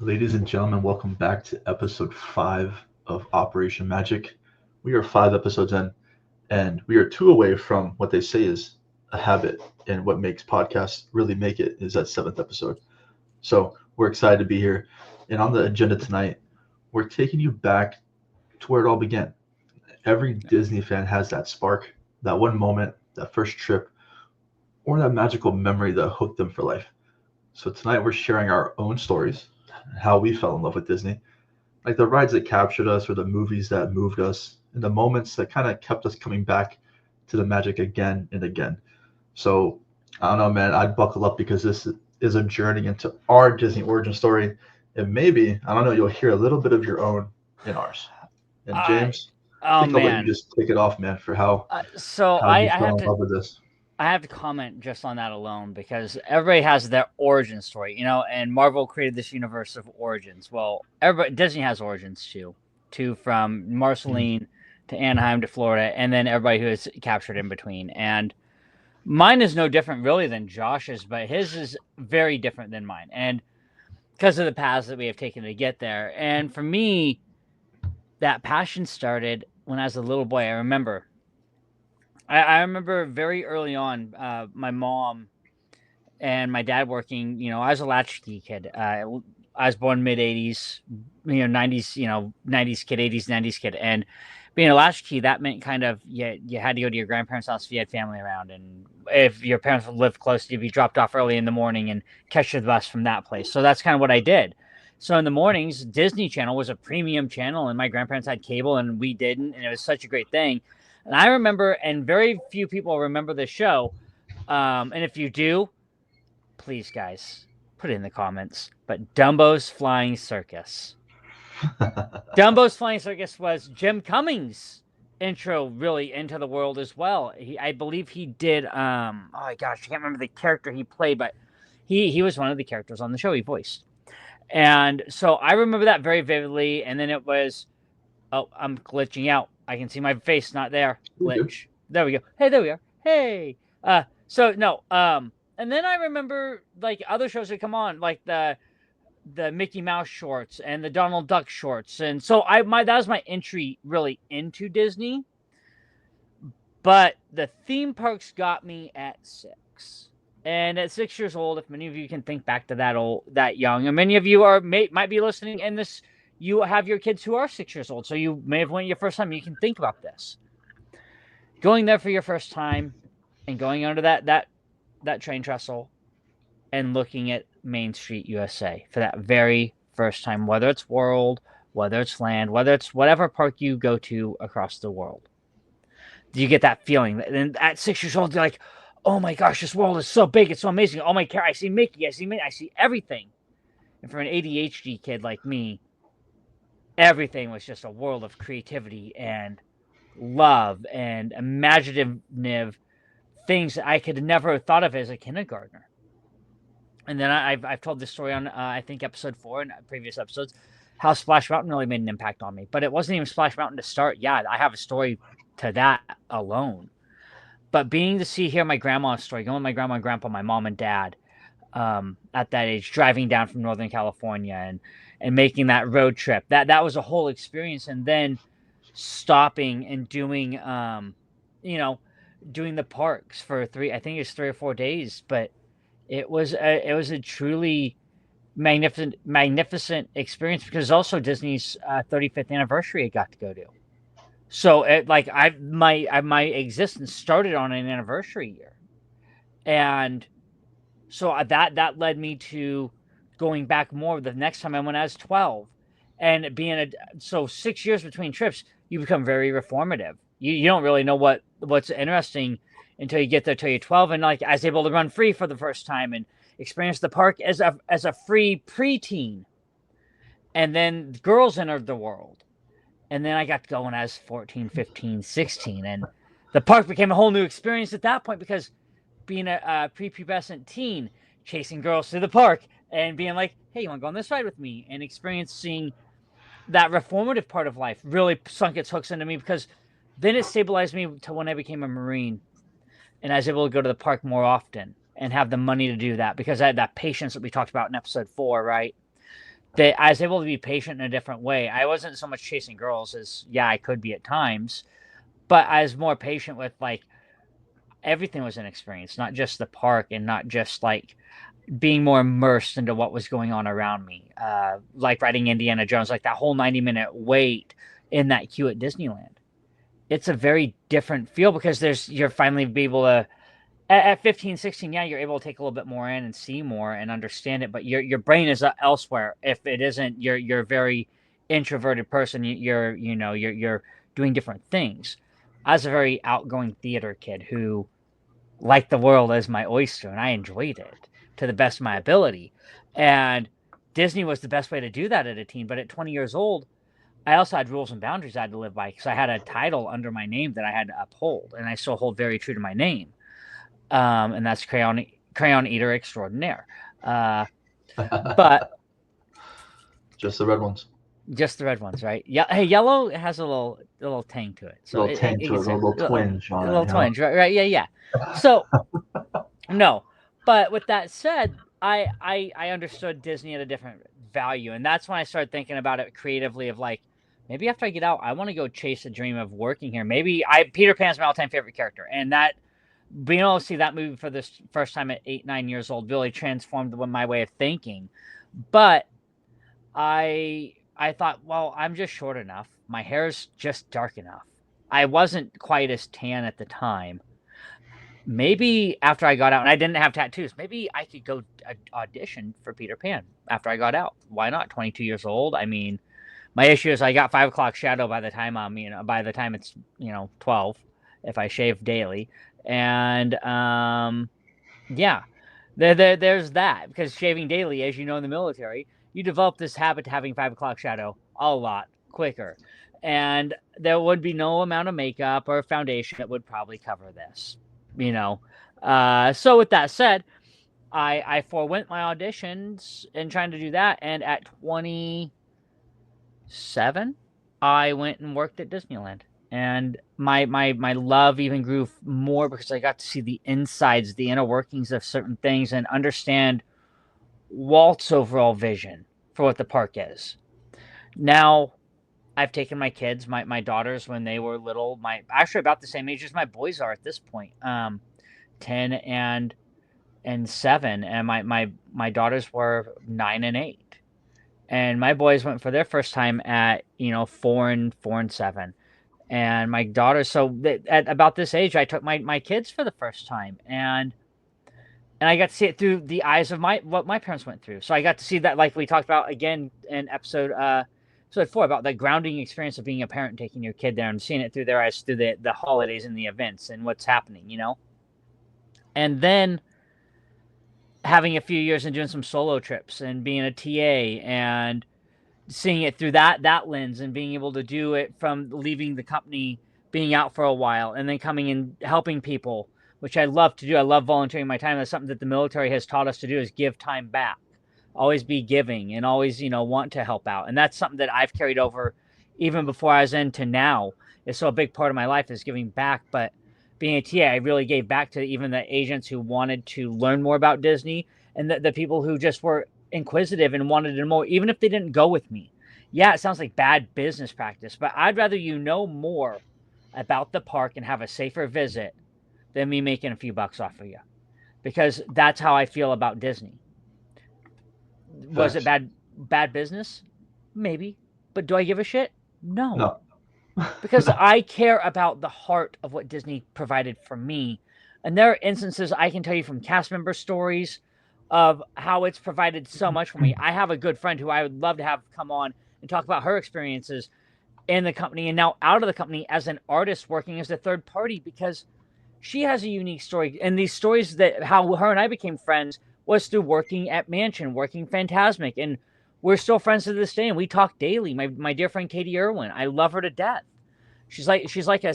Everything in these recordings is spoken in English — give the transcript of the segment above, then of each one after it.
Ladies and gentlemen, welcome back to episode 5 of Operation Magic. We are 5 episodes in, and we are two away from what they say is a habit. And what makes podcasts really make it is that seventh episode. So we're excited to be here. And on the agenda tonight, we're taking you back to where it all began. Every Disney fan has that spark, that one moment, that first trip, or that magical memory that hooked them for life. So tonight we're sharing our own stories, how we fell in love with Disney, like the rides that captured us or the movies that moved us and the moments that kind of kept us coming back to the magic again and again. So I don't know, man, I'd buckle up because this is a journey into our Disney origin story. And maybe, I don't know, you'll hear a little bit of your own in ours. And I James, I oh think I'll let you man. just take it off, man, for So how I, you I fell have in to love with this. I have to comment just on that alone because everybody has their origin story, and Marvel created this universe of origins. Well, everybody Disney has origins too, from Mm. Marceline to Anaheim to Florida, and then everybody who is captured in between. And mine is no different really than Josh's, but his is very different than mine, and because of the paths that we have taken to get there. And for me, that passion started when I was a little boy. I remember very early on, my mom and my dad working. I was a latchkey kid. I was born mid '80s, 90s, 90s kid, '80s, '90s kid, and being a latchkey that meant kind of you had to go to your grandparents' house if you had family around, and if your parents lived close, you'd be dropped off early in the morning and catch the bus from that place. So that's kind of what I did. So in the mornings, Disney Channel was a premium channel, and my grandparents had cable, and we didn't, and it was such a great thing. And I remember, and very few people remember this show. And if you do, please, guys, put it in the comments. But Dumbo's Flying Circus. Dumbo's Flying Circus was Jim Cummings' intro really into the world as well. I believe he did. Oh my gosh, I can't remember the character he played, but he was one of the characters on the show he voiced. And so I remember that very vividly. And then it was, oh, I'm glitching out. I can see my face not there. You're good. Glitch. There we go. Hey, there we are. Hey. So no. And then I remember like other shows that come on, like the Mickey Mouse shorts and the Donald Duck shorts, and so that was my entry really into Disney. But the theme parks got me at 6. And at 6 years old, if many of you can think back to that young, and many of you might be listening, and this you have your kids who are 6 years old, so you may have went your first time. You can think about this, going there for your first time, and going under that train trestle, and looking at Main Street USA for that very first time, whether it's World, whether it's Land, whether it's whatever park you go to across the world. Do you get that feeling? And at 6 years old, you're like, oh my gosh, this world is so big, it's so amazing. Oh my god, I see Mickey, I see Minnie, I see everything. And for an ADHD kid like me, everything was just a world of creativity and love and imaginative things that I could never have thought of as a kindergartner. And then I've told this story on I think episode 4 and previous episodes, how Splash Mountain really made an impact on me. But it wasn't even Splash Mountain to start. Yeah, I have a story to that alone. But being to see hear my grandma's story, going with my grandma and grandpa, my mom and dad, at that age, driving down from Northern California and making that road trip, that was a whole experience. And then stopping and doing you know doing the parks for I think it's 3 or 4 days, but it was a truly magnificent experience because also Disney's 35th anniversary I got to go to. So like my existence started on an anniversary year, and so that led me to going back more. The next time I went, I was 12, and so 6 years between trips, you become very reformative. You don't really know what's interesting until you get there till you're 12, and like I was able to run free for the first time and experience the park as a free preteen, and then girls entered the world, and then I got to go when I was 14, 15, 16, and the park became a whole new experience at that point because being a prepubescent teen, chasing girls through the park and being like, hey, you want to go on this ride with me? And experiencing that reformative part of life really sunk its hooks into me because then it stabilized me to when I became a Marine and I was able to go to the park more often and have the money to do that because I had that patience that we talked about in episode 4, right? that I was able to be patient in a different way. I wasn't so much chasing girls as, yeah, I could be at times, but I was more patient with, like, everything was an experience, not just the park and not just, like, being more immersed into what was going on around me. Like riding Indiana Jones, like that whole 90-minute wait in that queue at Disneyland. It's a very different feel because you're finally be able to, at 15, 16, yeah, you're able to take a little bit more in and see more and understand it, but your brain is elsewhere. If it isn't, you're a very introverted person. You're doing different things. I was a very outgoing theater kid who liked the world as my oyster, and I enjoyed it to the best of my ability. And Disney was the best way to do that at a teen. But at 20 years old, I also had rules and boundaries I had to live by because I had a title under my name that I had to uphold, and I still hold very true to my name. And that's Crayon Eater Extraordinaire. But Just the red ones. just the red ones, right? Yeah. Hey, yellow has a little tang to it, so Little tang to it, a little twinge on a it. little twinge, right? Right? Yeah. So no, but with that said, I understood Disney at a different value, and that's when I started thinking about it creatively. Of like, maybe after I get out, I want to go chase a dream of working here. Maybe Peter Pan's my all-time favorite character, and that being able to see that movie for the first time at 8, 9 years old really transformed my way of thinking. But I thought, well, I'm just short enough. My hair's just dark enough. I wasn't quite as tan at the time. Maybe after I got out, and I didn't have tattoos, maybe I could go audition for Peter Pan after I got out. Why not? 22 years old. I mean, my issue is I got 5 o'clock shadow by the time by the time it's 12, if I shave daily, and yeah, there's that, because shaving daily, as you know, in the military, you develop this habit to having 5 o'clock shadow a lot quicker, and there would be no amount of makeup or foundation that would probably cover this. So with that said, I forewent my auditions in trying to do that, and at 27, I went and worked at Disneyland, and my love even grew more because I got to see the insides, the inner workings of certain things, and understand Walt's overall vision for what the park is. Now, I've taken my kids, my daughters, when they were little, actually about the same age as my boys are at this point. 10 and 7, and my daughters were 9 and 8, and my boys went for their first time at 4 and 7, and my daughters, so at about this age I took my kids for the first time, and I got to see it through the eyes of what my parents went through. So I got to see that, like we talked about again in episode 4, about the grounding experience of being a parent and taking your kid there and seeing it through their eyes, through the holidays and the events and what's happening, And then having a few years and doing some solo trips and being a TA and seeing it through that lens, and being able to do it from leaving the company, being out for a while, and then coming and helping people, which I love to do. I love volunteering my time. That's something that the military has taught us to do, is give time back. Always be giving, and always, want to help out. And that's something that I've carried over even before I was into now. It's so a big part of my life is giving back. But being a TA, I really gave back to even the agents who wanted to learn more about Disney, and the people who just were inquisitive and wanted to know more, even if they didn't go with me. Yeah, it sounds like bad business practice, but I'd rather know more about the park and have a safer visit than me making a few bucks off of you, because that's how I feel about Disney. Was it bad business? Maybe. But do I give a shit? No. Because I care about the heart of what Disney provided for me. And there are instances I can tell you from cast member stories of how it's provided so much for me. I have a good friend who I would love to have come on and talk about her experiences in the company and now out of the company as an artist working as a third party, because she has a unique story. And these stories, that how her and I became friends, was through working at Mansion, working Fantasmic, and we're still friends to this day, and we talk daily. My dear friend Katie Irwin, I love her to death. She's like a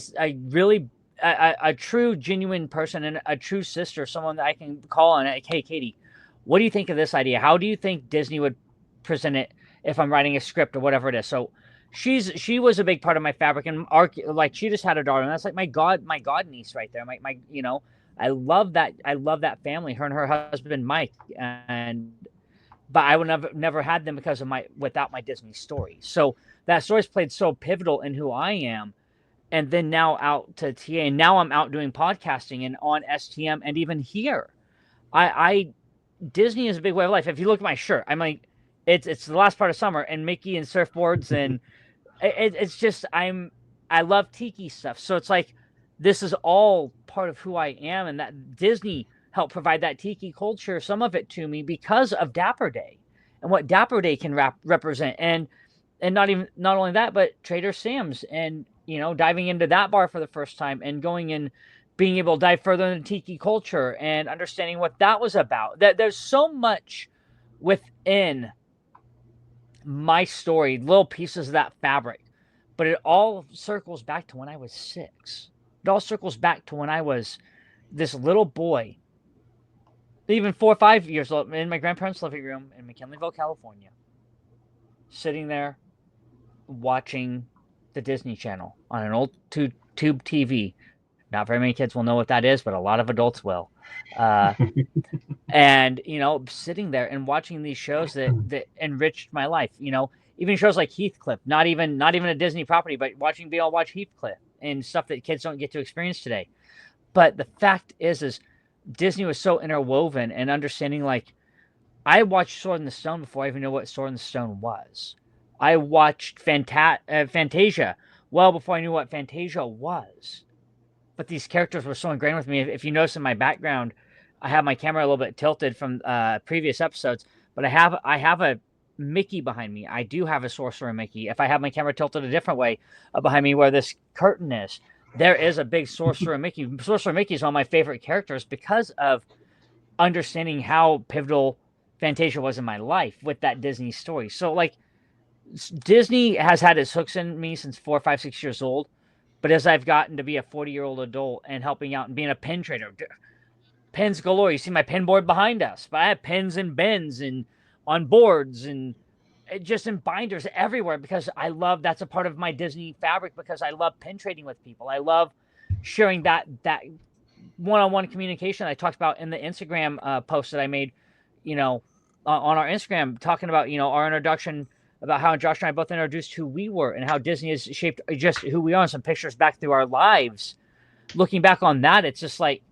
really a true genuine person, and a true sister, someone that I can call on. Like, hey Katie, what do you think of this idea? How do you think Disney would present it if I'm writing a script or whatever it is? So she was a big part of my fabric, and like she just had a daughter, and that's like my god niece right there. My I love that family, her and her husband Mike, and but I would never had them because of without my Disney story. So that story's played so pivotal in who I am. And then now out to TA, and now I'm out doing podcasting and on STM, and even here, I Disney is a big way of life. If you look at my shirt, I'm like, it's the last part of summer, and Mickey and surfboards, and it's just I love tiki stuff. So it's like this is all part of who I am, and that Disney helped provide that tiki culture, some of it to me because of Dapper Day and what Dapper Day can represent, and not only that, but Trader Sam's, and diving into that bar for the first time and going and being able to dive further into tiki culture and understanding what that was about. That there's so much within my story, little pieces of that fabric, but it all circles back to when I was 6. It all circles back to when I was this little boy, even 4 or 5 years old, in my grandparents' living room in McKinleyville, California, sitting there watching the Disney Channel on an old tube TV. Not very many kids will know what that is, but a lot of adults will. And sitting there and watching these shows that enriched my life. Even shows like Heathcliff, not even a Disney property, but being able to watch Heathcliff and stuff that kids don't get to experience today. But the fact is Disney was so interwoven, and understanding, like, I watched Sword in the Stone before I even knew what Sword in the Stone was. I watched Fantasia well before I knew what Fantasia was. But these characters were so ingrained with me. If you notice in my background, I have my camera a little bit tilted from previous episodes, but I have a Mickey behind me. I do have a Sorcerer Mickey. If I have my camera tilted a different way behind me where this curtain is, there is a big Sorcerer Mickey. Sorcerer Mickey is one of my favorite characters because of understanding how pivotal Fantasia was in my life with that Disney story. So, like, Disney has had its hooks in me since 4, 5, 6 years old. But as I've gotten to be a 40-year-old adult and helping out and being a pen trader, pens galore. You see my pen board behind us, but I have pens and bins and on boards and just in binders everywhere because I love, that's a part of my Disney fabric, because I love pen trading with people. I love sharing that one-on-one communication I talked about in the Instagram post that I made, on our Instagram, talking about, our introduction, about how Josh and I both introduced who we were and how Disney has shaped just who we are, and some pictures back through our lives. Looking back on that, it's just like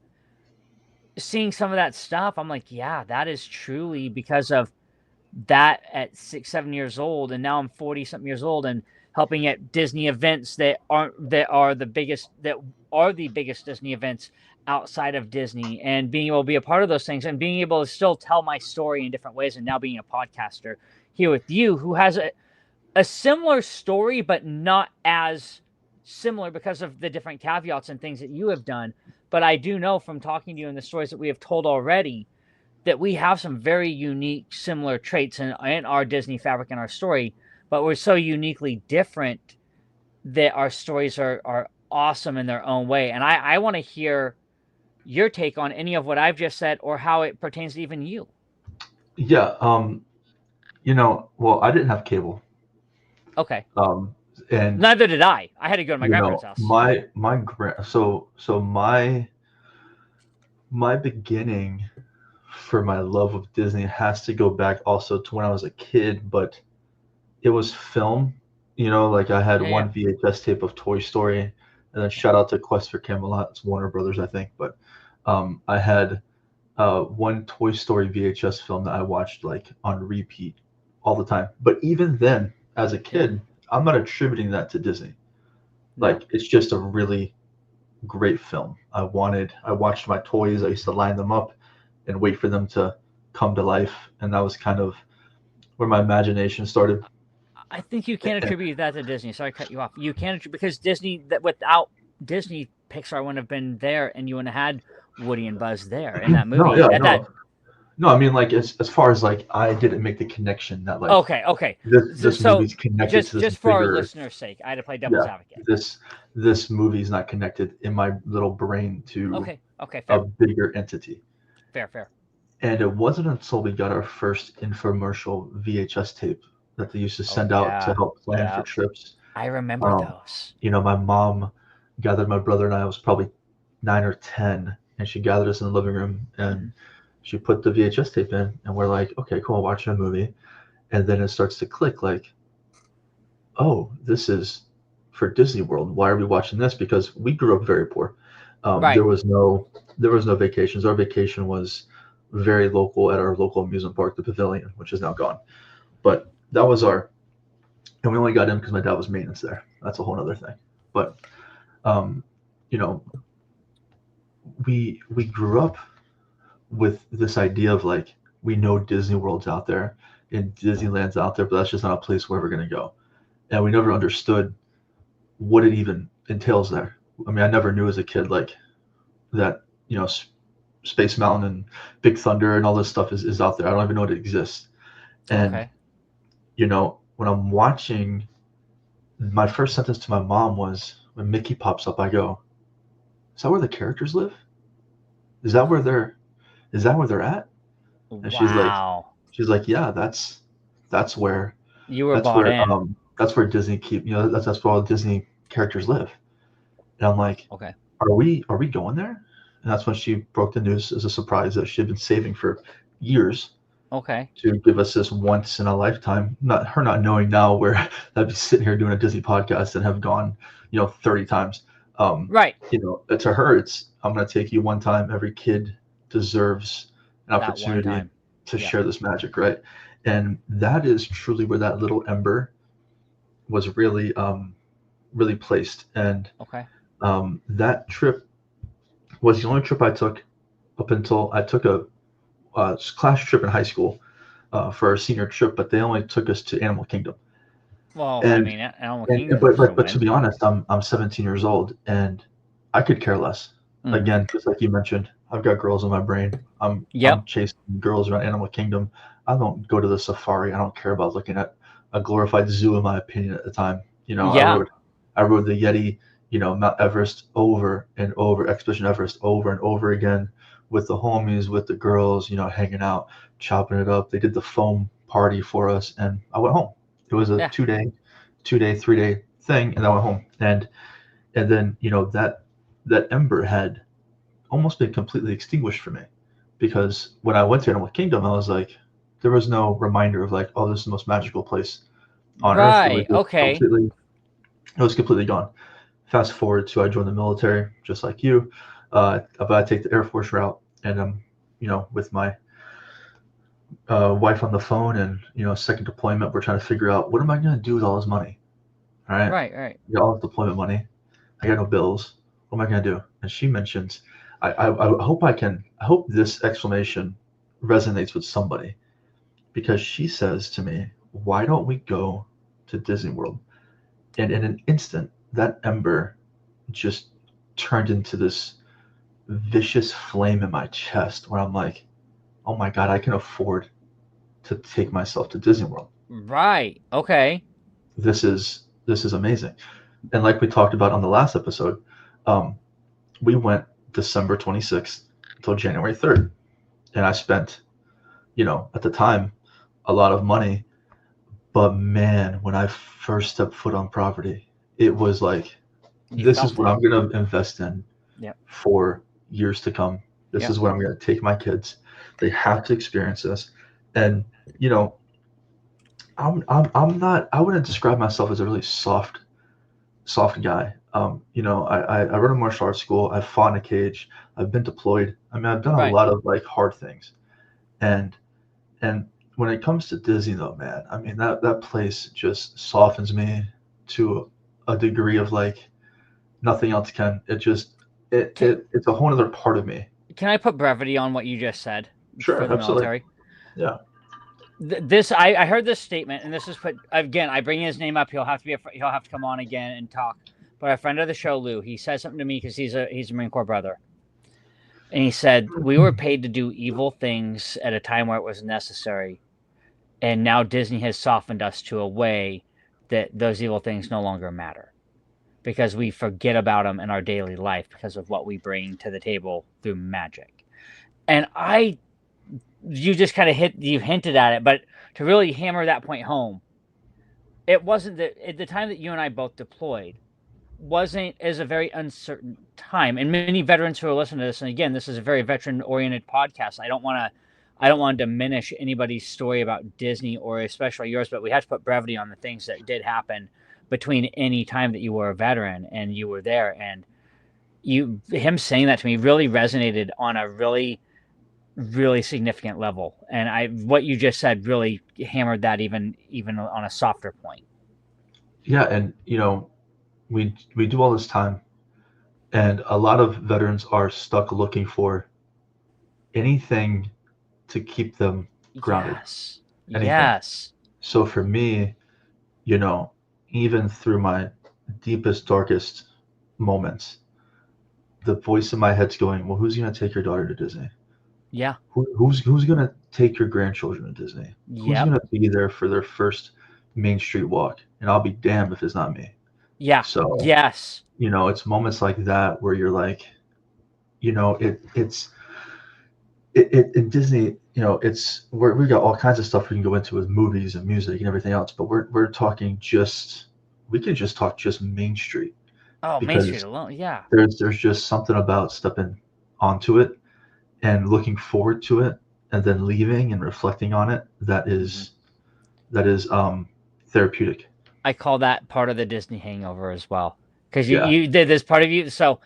seeing some of that stuff. I'm like, yeah, that is truly because of that at 6, 7 years old. And now I'm 40 something years old and helping at Disney events that are the biggest Disney events outside of Disney, and being able to be a part of those things and being able to still tell my story in different ways. And now being a podcaster here with you, who has a similar story, but not as similar because of the different caveats and things that you have done. But I do know from talking to you and the stories that we have told already that we have some very unique, similar traits in our Disney fabric and our story, but we're so uniquely different that our stories are awesome in their own way. And I want to hear your take on any of what I've just said, or how it pertains to even you. Yeah. Well, I didn't have cable. Okay. And neither did I. I had to go to my grandparents' house. My beginning for my love of Disney has to go back also to when I was a kid, but it was film. Like I had one VHS tape of Toy Story, and then shout out to Quest for Camelot. It's Warner Brothers, I think. But I had one Toy Story VHS film that I watched like on repeat all the time. But even then, as a kid, I'm not attributing that to Disney. Like, it's just a really great film. I watched my toys. I used to line them up and wait for them to come to life. And that was kind of where my imagination started. I think you can't attribute that to Disney. Sorry to cut you off. You can't, because Disney, that without Disney, Pixar wouldn't have been there, and you wouldn't have had Woody and Buzz there in that movie. No, I mean, like, as far as like, I didn't make the connection that like okay. This movie's connected to this just for our listeners' sake, I had to play devil's advocate. This movie's not connected in my little brain to fair. a bigger entity. Fair. And it wasn't until we got our first infomercial VHS tape that they used to send out to help plan for trips. I remember those. My mom gathered my brother and I. Was probably 9 or 10, and she gathered us in the living room, and She put the VHS tape in, and we're like, okay, cool, watching a movie, and then it starts to click, like, oh, this is for Disney World. Why are we watching this? Because we grew up very poor. Right. There was no vacations. Our vacation was very local at our local amusement park, the Pavilion, which is now gone. But that was our, and we only got in because my dad was maintenance there. That's a whole other thing. But um, you know, we grew up with this idea of like we know Disney World's out there and Disneyland's out there, but that's just not a place where we're gonna go. And we never understood what it even entails there. I mean, I never knew as a kid like that. Space Mountain and Big Thunder and all this stuff is out there. I don't even know it exists. And Okay. when I'm watching, my first sentence to my mom was when Mickey pops up, I go, "Is that where the characters live? Is that where they're is that where they're at?" And Wow. she's like, "Yeah, that's where You were that's bought where in. that's where Disney keep that's where all Disney characters live." And I'm like, Okay. "Are we going there?" And that's when she broke the news as a surprise that she had been saving for years Okay. to give us this once in a lifetime. Not knowing now where I'd be sitting here doing a Disney podcast and have gone, 30 times. Right. To her, it's I'm going to take you one time. Every kid deserves an That one opportunity time. to Yep. share this magic, right? And that is truly where that little ember was really placed. And Okay. that trip was the only trip I took up until I took a class trip in high school for our senior trip, but they only took us to Animal Kingdom. Well, I And mean, Animal and Kingdom is a but to win. be honest, I'm 17 years old and I could care less. Mm. Again, just like you mentioned, I've got girls in my brain. I'm Yep. chasing girls around Animal Kingdom. I don't go to the safari. I don't care about looking at a glorified zoo, in my opinion, at the time. Yeah. I rode the Yeti, Mount Everest over and over, Expedition Everest over and over again with the homies, with the girls, hanging out, chopping it up. They did the foam party for us, and I went home. It was a Yeah. 2-day, 3-day thing, and I went home. And then that ember had almost been completely extinguished for me because when I went to Animal Kingdom, I was like, there was no reminder of like, oh, this is the most magical place on earth. Right. Okay. It was completely gone. Fast forward to I joined the military, just like you. But I take the Air Force route, and I'm, with my wife on the phone, and second deployment, we're trying to figure out what am I going to do with all this money. All right, Right. Right. I got all this deployment money. I got no bills. What am I going to do? And she mentions, I hope I hope this explanation resonates with somebody because she says to me, why don't we go to Disney World? And in an instant, that ember just turned into this vicious flame in my chest where I'm like, oh my God, I can afford to take myself to Disney World. Right. Okay. This is amazing. And like we talked about on the last episode, um, we went December 26th until January 3rd. And I spent, at the time, a lot of money. But man, when I first stepped foot on property, it was like, You this is felt what it. I'm going to invest in Yep. for years to come. This Yep. is where I'm going to take my kids. They have to experience this. And, you know, I'm not, I wouldn't describe myself as a really soft guy. I run a martial arts school. I've fought in a cage. I've been deployed. I mean, I've done a Right. lot of like hard things. And and when it comes to Disney, though, man, I mean that place just softens me to a degree of like nothing else can. It just Can, it's a whole other part of me. can I put brevity on what you just said for Sure, the absolutely. military? Yeah. This I heard this statement, and this is put again. I bring his name up. He'll have to he'll have to come on again and talk. But a friend of the show, Lou, he said something to me because he's a Marine Corps brother, and he said we were paid to do evil things at a time where it was necessary, and now Disney has softened us to a way that those evil things no longer matter because we forget about them in our daily life because of what we bring to the table through magic. And you just kind of you hinted at it, but to really hammer that point home, it wasn't that at the time that you and I both deployed, is a very uncertain time, and many veterans who are listening to this, and again, this is a very veteran-oriented podcast. I don't want to diminish anybody's story about Disney or especially yours, but we have to put brevity on the things that did happen between any time that you were a veteran and you were there. And him saying that to me really resonated on a really, really significant level. And what you just said really hammered that even on a softer point. Yeah, and we do all this time, and a lot of veterans are stuck looking for anything to keep them grounded. Yes. Anything. Yes. So for me, you know, even through my deepest, darkest moments, the voice in my head's going, "Well, who's going to take your daughter to Disney? Yeah. Who's going to take your grandchildren to Disney? Who's Yep. going to be there for their first Main Street walk? And I'll be damned if it's not me." Yeah. So, Yes. it's moments like that where you're like, it's in Disney, we've got all kinds of stuff we can go into with movies and music and everything else, but we're talking we can just talk just Main Street, Oh, Main Street because alone. Yeah. there's just something about stepping onto it and looking forward to it and then leaving and reflecting on it that is therapeutic. I call that part of the Disney hangover as well. Because Yeah. you did this part of you. So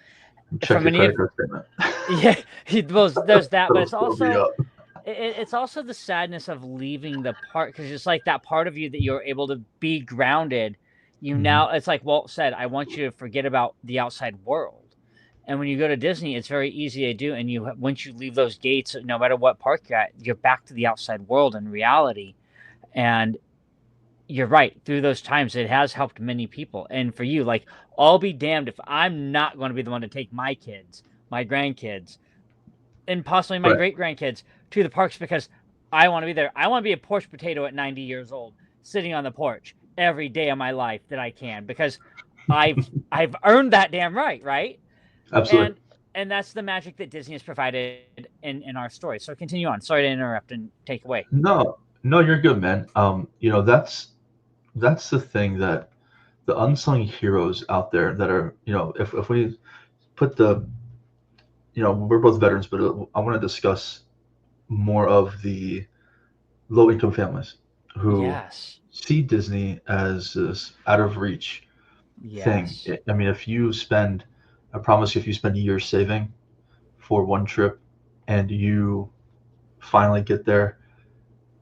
for Check your many credit of card statement. yeah, well, there's that, but That'll it's fill me also up. it's also the sadness of leaving the part, because it's like that part of you that you're able to be grounded. Mhm. It's like Walt said, I want you to forget about the outside world. And when you go to Disney, it's very easy to do. And once you leave those gates, no matter what park you're at, you're back to the outside world and reality. And you're right. Through those times, it has helped many people. And for you, like, I'll be damned if I'm not going to be the one to take my kids, my grandkids, and possibly my Right. great grandkids to the parks, because I want to be there. I want to be a porch potato at 90 years old, sitting on the porch every day of my life that I can, because I've earned that damn right, right? Absolutely. And that's the magic that Disney has provided in our story. So continue on. Sorry to interrupt and take away. No, no, you're good, man. That's the thing, that the unsung heroes out there that are, if we put we're both veterans, but I want to discuss more of the low income families who Yes. see Disney as this out of reach thing. Yes. I mean, I promise you, if you spend years saving for one trip and you finally get there,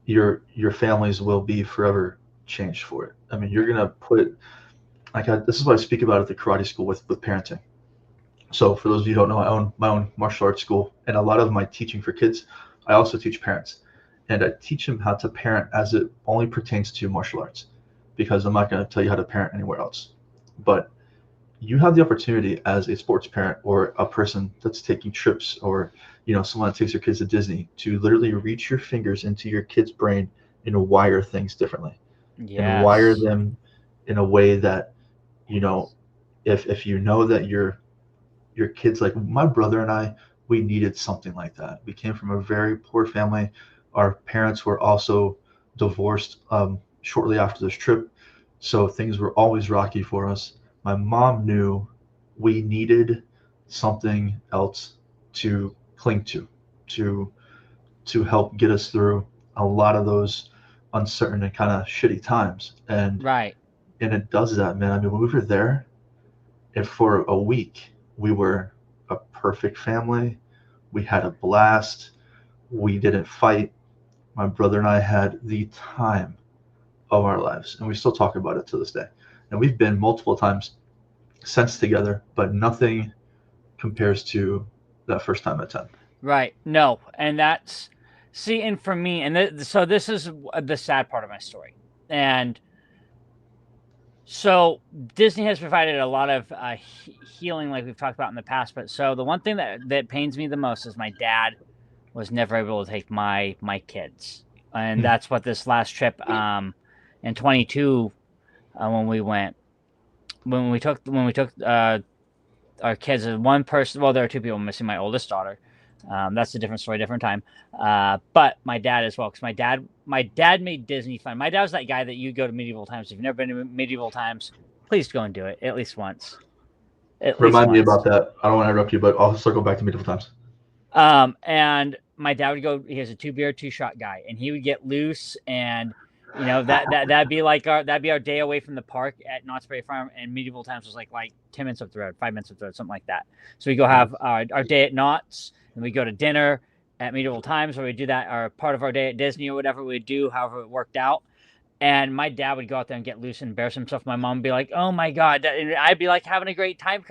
your families will be forever changed for it. I mean, you're gonna put this is what I speak about at the karate school with parenting. So for those of you who don't know, I own my own martial arts school, and a lot of my teaching for kids, I also teach parents, and I teach them how to parent as it only pertains to martial arts, because I'm not going to tell you how to parent anywhere else. But you have the opportunity as a sports parent or a person that's taking trips, or someone that takes their kids to Disney, to literally reach your fingers into your kid's brain and wire things differently, and wire Yes. them in a way that, you know if you know that your kids, like my brother and I, we needed something like that. We came from a very poor family. Our parents were also divorced shortly after this trip, so things were always rocky for us. My mom knew we needed something else to cling to to help get us through a lot of those uncertain and kind of shitty times. Right. And it does that, man. I mean, when we were there, and for a week, we were a perfect family. We had a blast. We didn't fight. My brother and I had the time of our lives, and we still talk about it to this day. And we've been multiple times since together, but nothing compares to that first time at 10. Right. No. And that's, see, and for me, and so this is the sad part of my story. And so Disney has provided a lot of healing, like we've talked about in the past. But so the one thing that pains me the most is my dad was never able to take my kids, and Hmm. that's what this last trip in 22 when we took our kids, one person. Well, there are two people missing. My oldest daughter. That's a different story, different time. But my dad as well, because my dad made Disney fun. My dad was that guy that you go to medieval times. If you've never been to medieval times, please go and do it at least once. at least Remind me once. about that. I don't want to interrupt you, but I'll circle back to medieval times. And my dad would go. He has a 2 beer, 2 shot guy, and he would get loose, and that'd be like our day away from the park at Knott's Berry Farm. And medieval times was like 10 minutes up the road, 5 minutes up the road, something like that. So we go have our day at Knott's, and we go to dinner at medieval times, where we do that, or part of our day at Disney or whatever we do, however it worked out. And my dad would go out there and get loose and embarrass himself. My mom would be like, "Oh my god," and I'd be like having a great time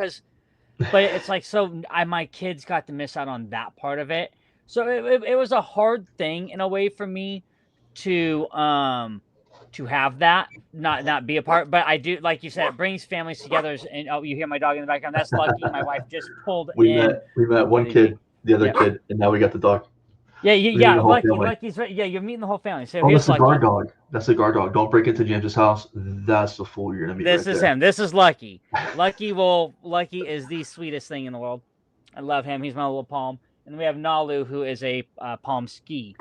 but it's like, so my kids got to miss out on that part of it. So it was a hard thing in a way for me to have that not be a part. But I do, like you said, it brings families together. And oh, you hear my dog in the background. That's Lucky. My wife just pulled in. We met one kid, the other kid, and now we got the dog. Yeah, Lucky's right. Yeah, you're meeting the whole family. So that's here's a guard dog. That's a guard dog. Don't break into James's house. That's the fool you're gonna meet. This is him. This is Lucky. Lucky is the sweetest thing in the world. I love him. He's my little palm. And we have Nalu, who is a palm ski.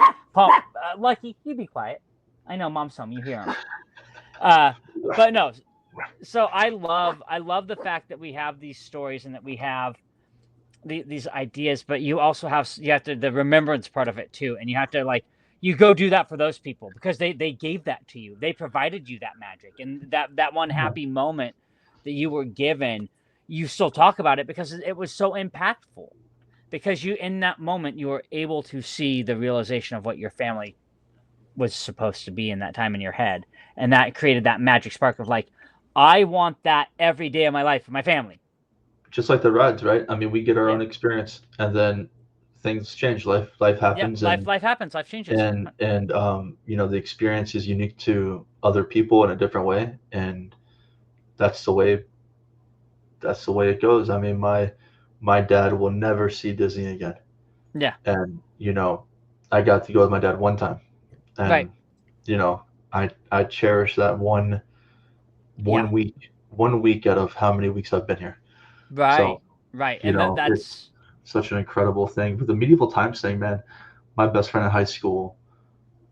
Lucky, you be quiet. I know, Mom's home. You hear him. But no. So I love the fact that we have these stories and that we have these ideas, but you also have the remembrance part of it too, and you have to you go do that for those people because they gave that to you. They provided you that magic, and that one happy moment that you were given, you still talk about it because it was so impactful. Because you, in that moment, you were able to see the realization of what your family was supposed to be in that time in your head, and that created that magic spark of I want that every day of my life for my family. Just like the rides, right? I mean, we get our own experience, and then things change. Life happens. Life happens. Life changes. And the experience is unique to other people in a different way, and that's the way it goes. I mean, my dad will never see Disney again. Yeah. And I got to go with my dad one time, and right. I cherish that one week out of how many weeks I've been here. Right. So, right. And that's it's such an incredible thing. But the medieval times thing, man, my best friend in high school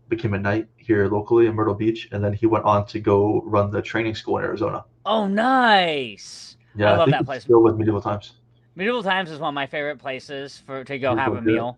became a knight here locally in Myrtle Beach, and then he went on to go run the training school in Arizona. Oh, nice. Yeah, I love that place. Still with medieval times. Medieval times is one of my favorite places to go have a meal.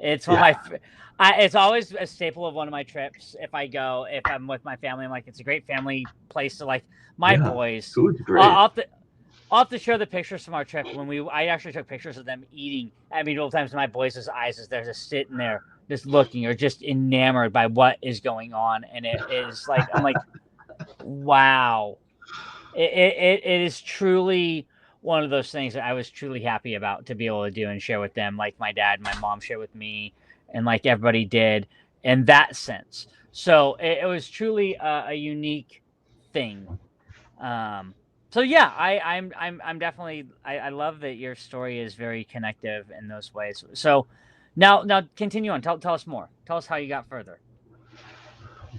It's it's always a staple of one of my trips. If I'm with my family, I'm like, it's a great family place to my boys. Food's great. I'll have to show the pictures from our trip when I actually took pictures of them eating at medieval times. My boys' eyes as they're just sitting there, just looking or just enamored by what is going on, and it is I'm like, wow, it is truly one of those things that I was truly happy about to be able to do and share with them, like my dad and my mom shared with me, and like everybody did in that sense. So it was truly a unique thing. So yeah, I'm definitely I love that your story is very connective in those ways. So now continue on. Tell us more. Tell us how you got further.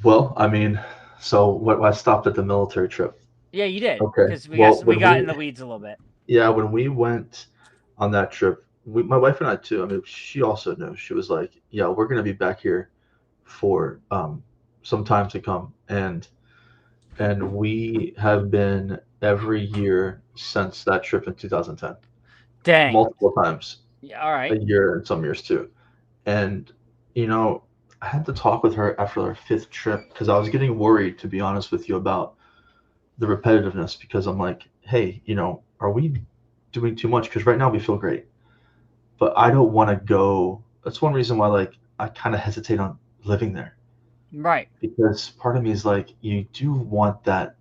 Well, I mean, so I stopped at the military trip. Yeah, you did. Okay. Because we got in the weeds a little bit. Yeah, when we went on that trip, my wife and I too. I mean, she also knew. She was like, "Yeah, we're gonna be back here for some time to come," and we have been every year since that trip in 2010. Dang. Multiple times. Yeah, all right. A year and some years too. And I had to talk with her after our 5th trip because I was getting worried, to be honest with you, about the repetitiveness, because I'm like, hey, are we doing too much? Because right now we feel great, but I don't want to go. That's one reason why I kind of hesitate on living there. Right. Because part of me is you do want that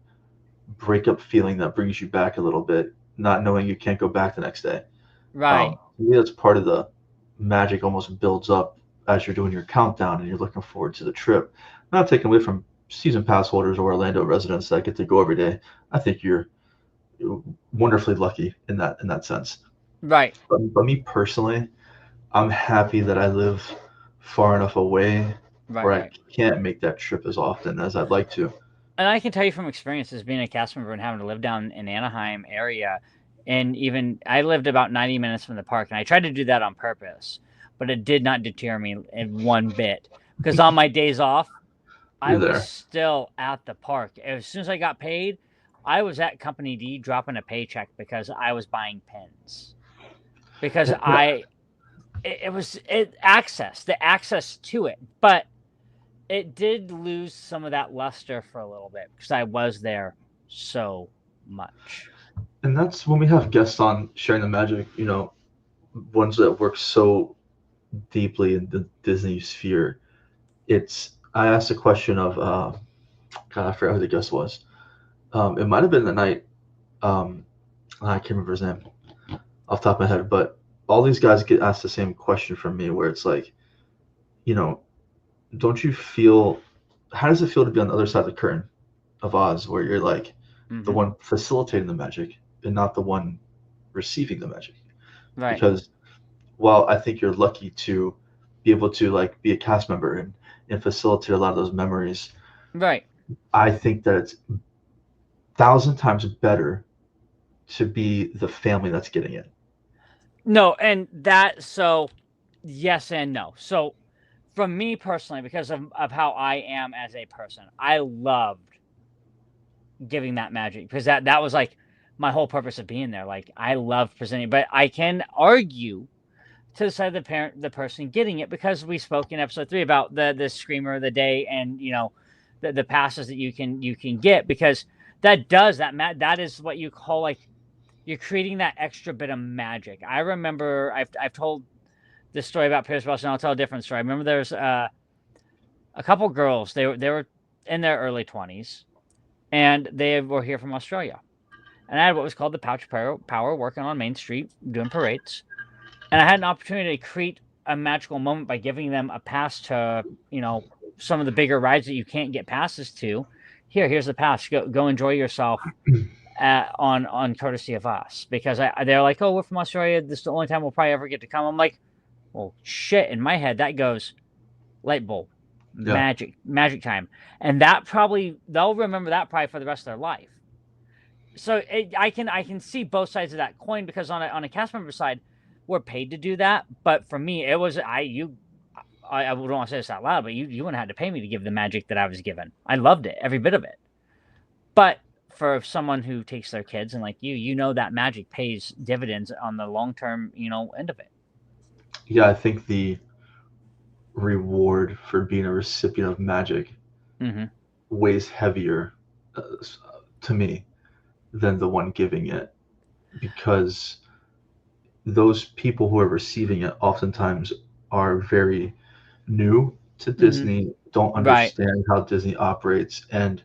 breakup feeling that brings you back a little bit, not knowing you can't go back the next day. Right. To me, that's part of the magic. Almost builds up as you're doing your countdown and you're looking forward to the trip. Not taken away from season pass holders or Orlando residents that get to go every day. I think you're wonderfully lucky in that sense. Right. But me personally, I'm happy that I live far enough away where I can't make that trip as often as I'd like to. And I can tell you from experience as being a cast member and having to live down in Anaheim area, and even I lived about 90 minutes from the park, and I tried to do that on purpose, but it did not deter me in one bit, because on my days off, I was still at the park. As soon as I got paid, I was at Company D dropping a paycheck because I was buying pins. Because Yeah, it was the access to it, but it did lose some of that luster for a little bit because I was there so much. and that's when we have guests on sharing the magic. Ones that work so deeply in the Disney sphere. I asked a question of God, I forgot who the guest was. It might have been the night. Um, I can't remember his name off the top of my head, but all these guys get asked the same question from me, where it's like, you know, don't you feel? How does it feel to be on the other side of the curtain of Oz, where you're like the Mm-hmm. one facilitating the magic and not the one receiving the magic? Right. Because while I think you're lucky to be able to like be a cast member and facilitate a lot of those memories, Right. I think that it's 1,000 times better to be the family that's getting it. No, and that so yes and no. So from me personally, because of how I am as a person, I loved giving that magic because that was like my whole purpose of being there. Like I loved presenting, but I can argue to the side of the person getting it because we spoke in episode 3 about the screamer of the day and the passes that you can get because that is what you call like you're creating that extra bit of magic. I remember I've told this story about Pierce Brosnan. I'll tell a different story. I remember there's a couple girls. They were in their early 20s and they were here from Australia. And I had what was called the Pouch Power working on Main Street doing parades. And I had an opportunity to create a magical moment by giving them a pass to, some of the bigger rides that you can't get passes to. Here's the pass. Go enjoy yourself on courtesy of us. Because they're like, oh, we're from Australia. This is the only time we'll probably ever get to come. I'm like, well, shit. In my head, that goes light bulb, Yeah. magic time, and they'll remember that probably for the rest of their life. So I can see both sides of that coin because on a cast member side, we're paid to do that, but for me, it was I don't want to say this out loud, but you wouldn't have had to pay me to give the magic that I was given. I loved it, every bit of it. But for someone who takes their kids and like that magic pays dividends on the long term, end of it. Yeah, I think the reward for being a recipient of magic Mm-hmm. weighs heavier to me than the one giving it because those people who are receiving it oftentimes are very new to Mm-hmm. Disney, don't Right. understand how Disney operates, and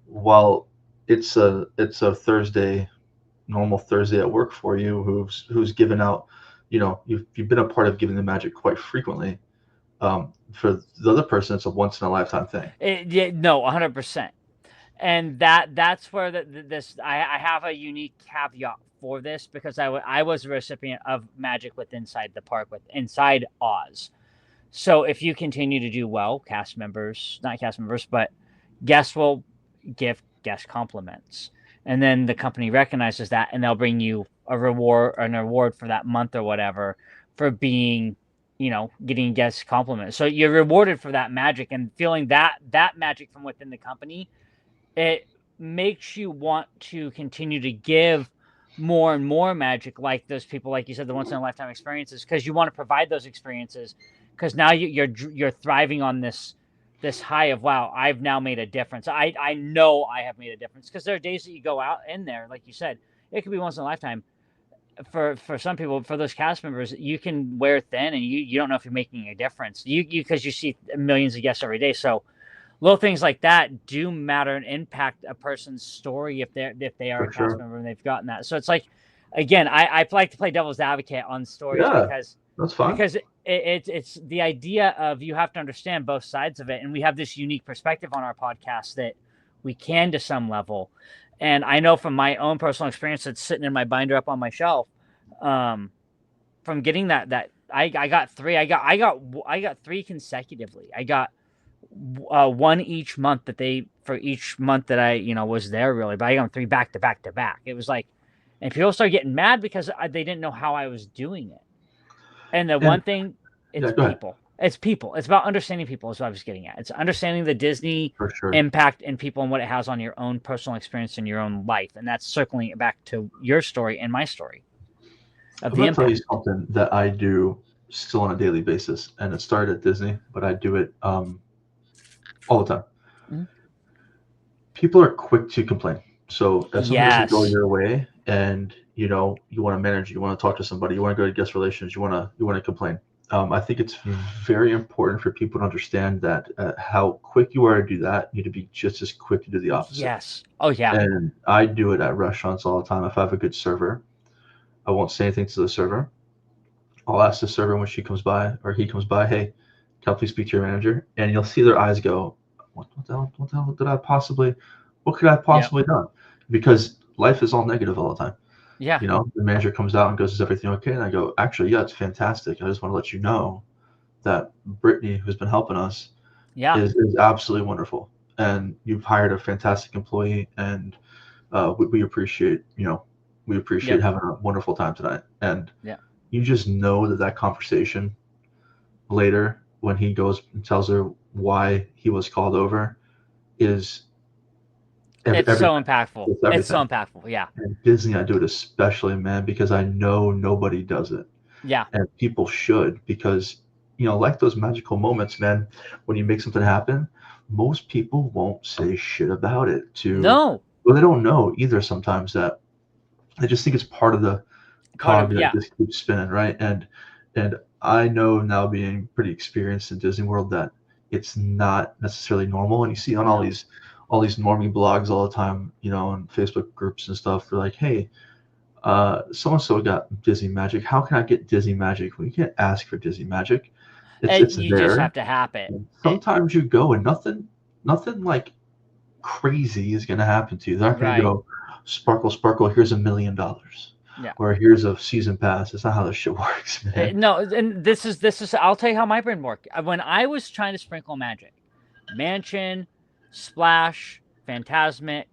while it's a Thursday, normal Thursday at work for you, who's given out, you've been a part of giving the magic quite frequently. For the other person, it's a once in a lifetime thing. Yeah, no, 100%. And that's where this I have a unique caveat for this because I was a recipient of magic with inside the park with inside Oz. So if you continue to do well, not cast members, but guests will give guest compliments. And then the company recognizes that and they'll bring you an award for that month or whatever for being, getting guest compliments. So you're rewarded for that magic and feeling that magic from within the company. It makes you want to continue to give more and more magic like those people, like you said, the once in a lifetime experiences, because you want to provide those experiences because now you're thriving on this high of wow, I've now made a difference. I know I have made a difference because there are days that you go out in there, like you said, it could be once in a lifetime. For some people, for those cast members, you can wear thin and you don't know if you're making a difference. You because you see millions of guests every day, so little things like that do matter and impact a person's story if they are a For cast sure. member and they've gotten that. So it's like, again, I like to play devil's advocate on stories Yeah, because that's fine. it's the idea of you have to understand both sides of it, and we have this unique perspective on our podcast that we can to some level. And I know from my own personal experience that's sitting in my binder up on my shelf, um, from getting that I got three. I got three consecutively. I got one each month for each month that I was there really, but I got them three back to back to back. It was like, and people started getting mad because they didn't know how I was doing it. And the And one thing, yeah, it's go ahead. people. It's people. It's about understanding people is what I was getting at. It's understanding the Disney For sure. impact in people and what it has on your own personal experience in your own life. And that's circling it back to your story and my story of I'm the gonna tell you impact. something that I do still on a daily basis, and it started at Disney, but I do it all the time. Mhm. People are quick to complain. So if something doesn't go Yes. your way, and you want to manage, you want to talk to somebody, you want to go to guest relations, you want to complain. I think it's very important for people to understand that how quick you are to do that, you need to be just as quick to do the opposite. Yes. Oh, yeah. And I do it at restaurants all the time. If I have a good server, I won't say anything to the server. I'll ask the server when she comes by or he comes by, hey, can I please speak to your manager? And you'll see their eyes go, what the hell did I possibly, what could I have Yep. possibly done? Because life is all negative all the time. Yeah. The manager comes out and goes, is everything okay? And I go, actually, yeah, it's fantastic. I just want to let you know that Brittany, who's been helping us, Yeah. is absolutely wonderful. And you've hired a fantastic employee, and we appreciate, we appreciate Yep. having a wonderful time tonight. And Yeah. you just know that conversation later when he goes and tells her why he was called over is It's so everything. impactful. It's It's so everything. impactful. Yeah. And Disney, I do it especially, man, because I know nobody does it. Yeah. And people should, because, like those magical moments, man, when you make something happen, most people won't say shit about it No. well, they don't know either sometimes that they just think it's part of the Part of, cog that yeah. just keeps spinning, right? And I know now being pretty experienced in Disney World that it's not necessarily normal. And you see on No. all these normie blogs all the time, on Facebook groups and stuff. They're like, hey, so and so got Disney Magic. How can I get Disney Magic? Well, you can't ask for Disney Magic. It's You just have there. to have it. And sometimes you go and nothing like crazy is going to happen to you. They're not going to Right. go, sparkle, sparkle, here's $1 million. Yeah. Or here's a season pass. That's not how this shit works, man. No, and this is. I'll tell you how my brain worked. When I was trying to sprinkle magic, Mansion, Splash, Phantasmic,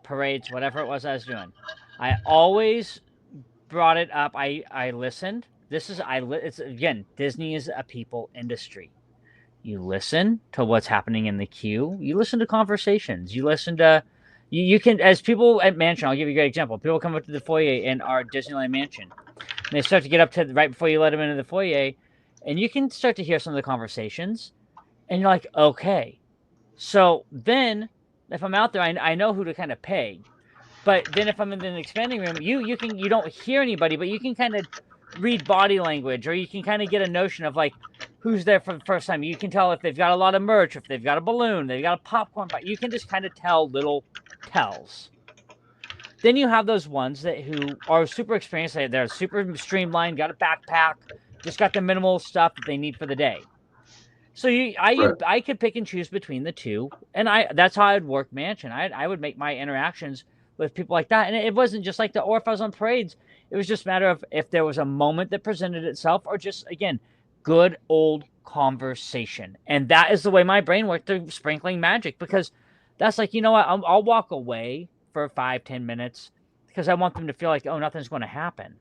parades, whatever it was I was doing, I always brought it up. I listened. It's again, Disney is a people industry. You listen to what's happening in the queue. You listen to conversations. You listen to you can, as people at Mansion, I'll give you a great example. People come up to the foyer in our Disneyland Mansion. And they start to get up to right before you let them into the foyer, and you can start to hear some of the conversations, and you're like, okay. So then, if I'm out there, I know who to kind of peg. But then, if I'm in the expanding room, you don't hear anybody, but you can kind of read body language, or you can kind of get a notion of like who's there for the first time. You can tell if they've got a lot of merch, if they've got a balloon, they've got a popcorn box. You can just kind of tell little tells. Then you have those ones who are super experienced. They're super streamlined, got a backpack, just got the minimal stuff that they need for the day. So Right. I could pick and choose between the two, and that's how I'd work Mansion. I would make my interactions with people like that, and it wasn't just like the or if I was on parades, it was just a matter of if there was a moment that presented itself, or just again, good old conversation, and that is the way my brain worked through sprinkling magic, because that's like, you know what, I'll walk away for 5-10 minutes because I want them to feel like, oh, nothing's going to happen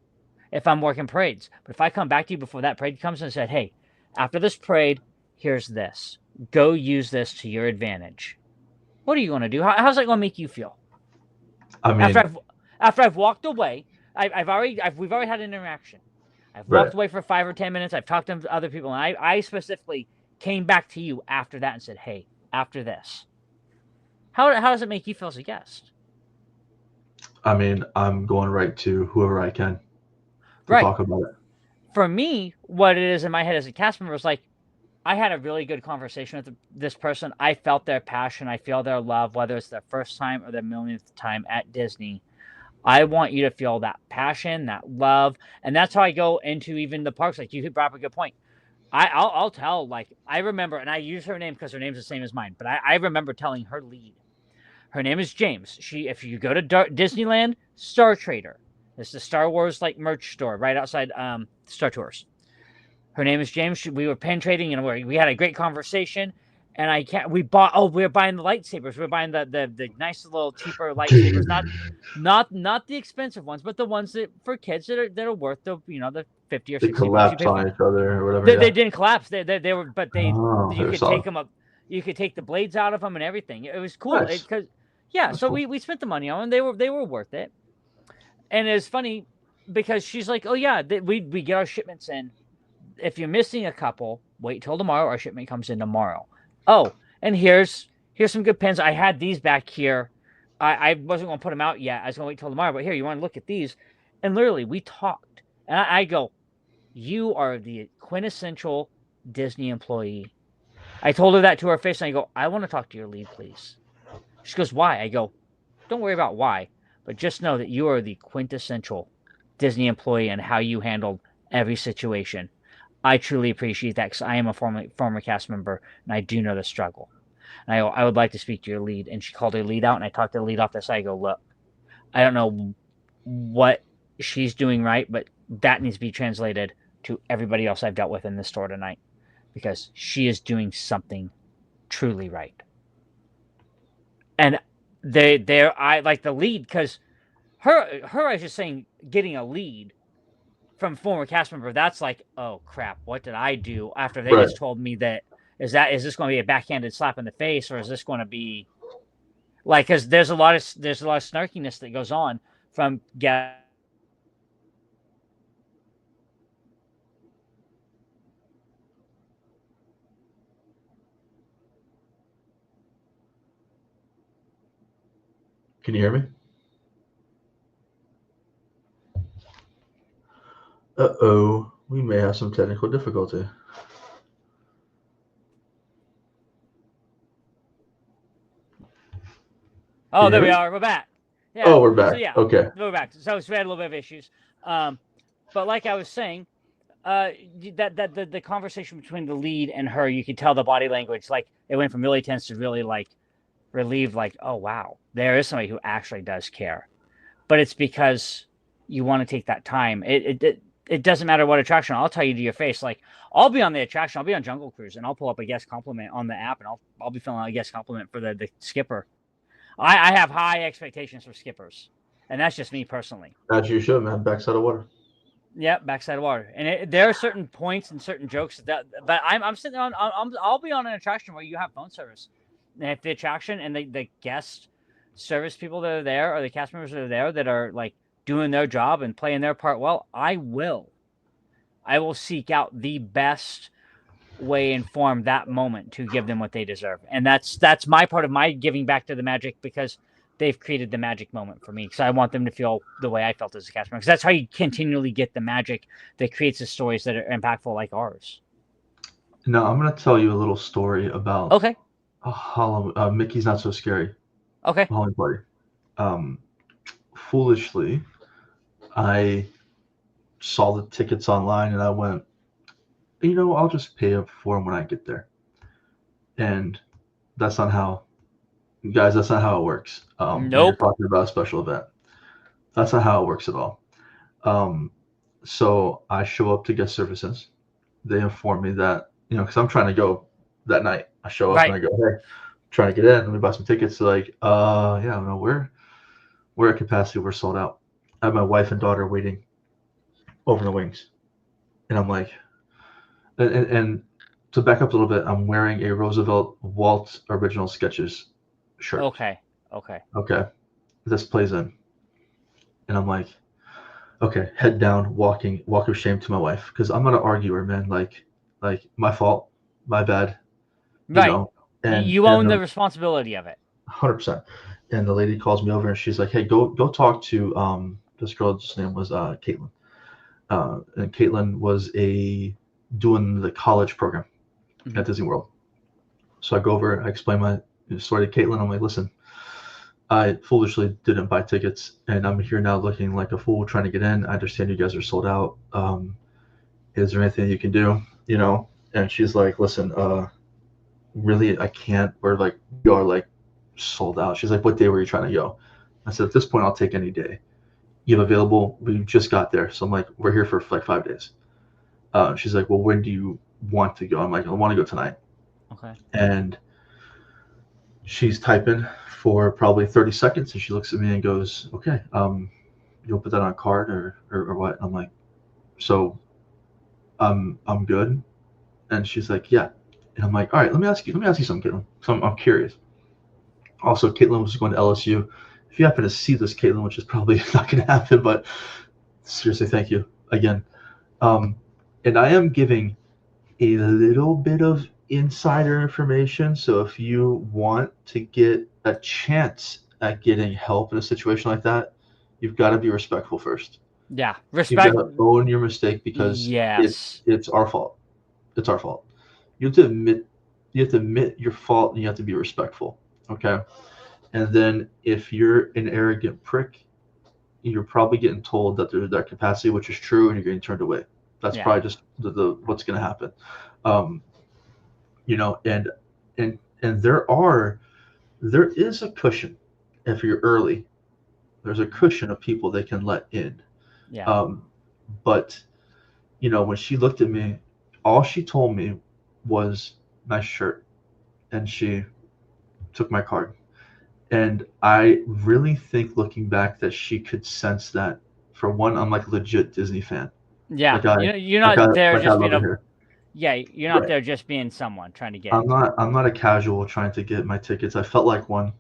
if I'm working parades. But if I come back to you before that parade comes and said, hey, after this parade, here's this. Go use this to your advantage. What are you going to do? How's that going to make you feel? I After mean, I've walked away, we've already had an interaction. I've right. walked away for 5 or 10 minutes. I've talked to other people, and I specifically came back to you after that and said, hey, after this, how does it make you feel as a guest? I mean, I'm going right to whoever I can to Right. talk about it. For me, what it is in my head as a cast member is like, I had a really good conversation with this person. I felt their passion. I feel their love, whether it's their first time or their millionth time at Disney. I want you to feel that passion, that love. And that's how I go into even the parks. Like, you brought up a good point. I'll tell, like, I remember, and I use her name because her name's the same as mine, but I remember telling her lead. Her name is James. If you go to Disneyland, Star Trader. It's the Star Wars like merch store right outside Star Tours. Her name is James. We were pen trading, and we had a great conversation. and I can't. We bought. Oh, we're buying the lightsabers. We're buying the nice little cheaper lightsabers, not the expensive ones, but the ones that for kids that are worth the $50 or They $60 you collapse pay for. on each other or whatever. They Yeah. didn't collapse. They were, but Oh, you they're could solid. take them up. You could take the blades out of them and everything. It was cool. Nice. Because yeah, That's so cool. we spent the money on them. They were worth it. And it's funny because she's like, oh yeah, we get our shipments in. If you're missing a couple, wait till tomorrow. Our shipment comes in tomorrow. Oh, and here's some good pins. I had these back here. I wasn't going to put them out yet. I was going to wait till tomorrow. But here, you want to look at these? And literally, we talked. And I go, you are the quintessential Disney employee. I told her that to her face, and I go, I want to talk to your lead, please. She goes, why? I go, don't worry about why, but just know that you are the quintessential Disney employee and how you handled every situation. I truly appreciate that because I am a former cast member, and I do know the struggle. And I would like to speak to your lead. And she called her lead out, and I talked to the lead off the side. I go, look, I don't know what she's doing right, but that needs to be translated to everybody else I've dealt with in this store tonight because she is doing something truly right. And I like the lead because her I was just saying getting a lead from former cast member, that's like, oh crap, what did I do after they Right. just told me that is this going to be a backhanded slap in the face, or is this going to be like, because there's a lot of snarkiness that goes on from guests Can you hear me? Uh-oh. We may have some technical difficulty. Oh, there we are. We're back. Yeah. Oh, we're back. So yeah, Okay. we're back. So we had a little bit of issues. But like I was saying, that the conversation between the lead and her, you could tell the body language. Like it went from really tense to really like relieved. Like, oh wow, there is somebody who actually does care. But it's because you want to take that time. It doesn't matter what attraction. I'll tell you to your face. Like I'll be on the attraction. I'll be on Jungle Cruise, and I'll pull up a guest compliment on the app, and I'll be filling out a guest compliment for the skipper. I have high expectations for skippers, and that's just me personally. As you should, man. Backside of water. Yep, backside of water, and there are certain points and certain jokes but I'm sitting on. I'll be on an attraction where you have phone service, and if the attraction and the guest service people that are there or the cast members that are there that are like doing their job and playing their part well, I will seek out the best way and form that moment to give them what they deserve. And that's my part of my giving back to the magic, because they've created the magic moment for me, because I want them to feel the way I felt as a cast member, because that's how you continually get the magic that creates the stories that are impactful like ours. Now, I'm going to tell you a little story about Okay. Mickey's Not So Scary. Okay. Halloween party. Foolishly, I saw the tickets online and I went, I'll just pay up for them when I get there. And that's not how, guys, that's not how it works. When you're Nope. talking about a special event, that's not how it works at all. So I show up to guest services. They inform me that, because I'm trying to go that night. I show up Right. and I go, hey, trying to get in. Let me buy some tickets. They're like, yeah, no, we're at capacity. We're sold out. I have my wife and daughter waiting over in the wings. And I'm like, and to back up a little bit, I'm wearing a Roosevelt Walt Original Sketches shirt. Okay. This plays in. And I'm like, okay, head down, walk of shame to my wife, because I'm gonna argue her, man. Like my fault, my bad. Right. And you own the responsibility of it. 100%. And the lady calls me over and she's like, hey, go talk to this girl's name was Caitlin. And Caitlin was doing the college program at Disney World. So I go over, I explain my story to Caitlin. I'm like, listen, I foolishly didn't buy tickets, and I'm here now looking like a fool trying to get in. I understand you guys are sold out. Is there anything you can do? And she's like, listen, really, I can't. We are like sold out. She's like, what day were you trying to go? I said, at this point, I'll take any day you have available. We just got there. So I'm like, we're here for like 5 days. She's like, well, when do you want to go? I'm like, I want to go tonight. Okay. And she's typing for probably 30 seconds, and she looks at me and goes, "Okay, you'll put that on a card or what?" I'm like, "So I'm good." And she's like, "Yeah." And I'm like, "All right, let me ask you something, Caitlin. So I'm curious." Also, Caitlin was going to LSU. If you happen to see this, Caitlin, which is probably not going to happen, but seriously, thank you again. Um, and I am giving a little bit of insider information. So if you want to get a chance at getting help in a situation like that, you've got to be respectful first. Yeah, You've got respect. to own your mistake because Yes. it's our fault. It's our fault. You have to admit your fault and you have to be respectful. Okay. And then if you're an arrogant prick, you're probably getting told that there's that capacity, which is true, and you're getting turned away. That's Yeah. probably just the what's going to happen. Um, and there is a cushion if you're early. There's a cushion of people they can let in. Yeah. Um, but when she looked at me, all she told me was nice shirt, and she took my card. And I really think looking back that she could sense that. For one, I'm like a legit Disney fan. Yeah. Like I You're not there like I just being love it a. here. Yeah, you're not Right. there just being someone trying to get. I'm not a casual trying to get my tickets. I felt like one.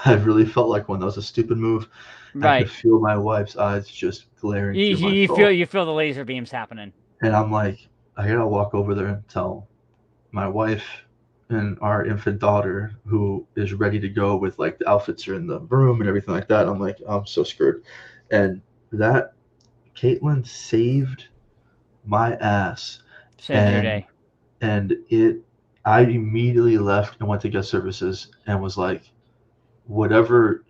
I really felt like one. That was a stupid move. I could Right. feel my wife's eyes just glaring through my soul. You feel the laser beams happening. And I'm like, I gotta walk over there and tell my wife and our infant daughter who is ready to go with like the outfits are in the room and everything like that. I'm like, I'm so screwed. And that Caitlin saved my ass. Saved your And day. and it I immediately left and went to guest services and was like, whatever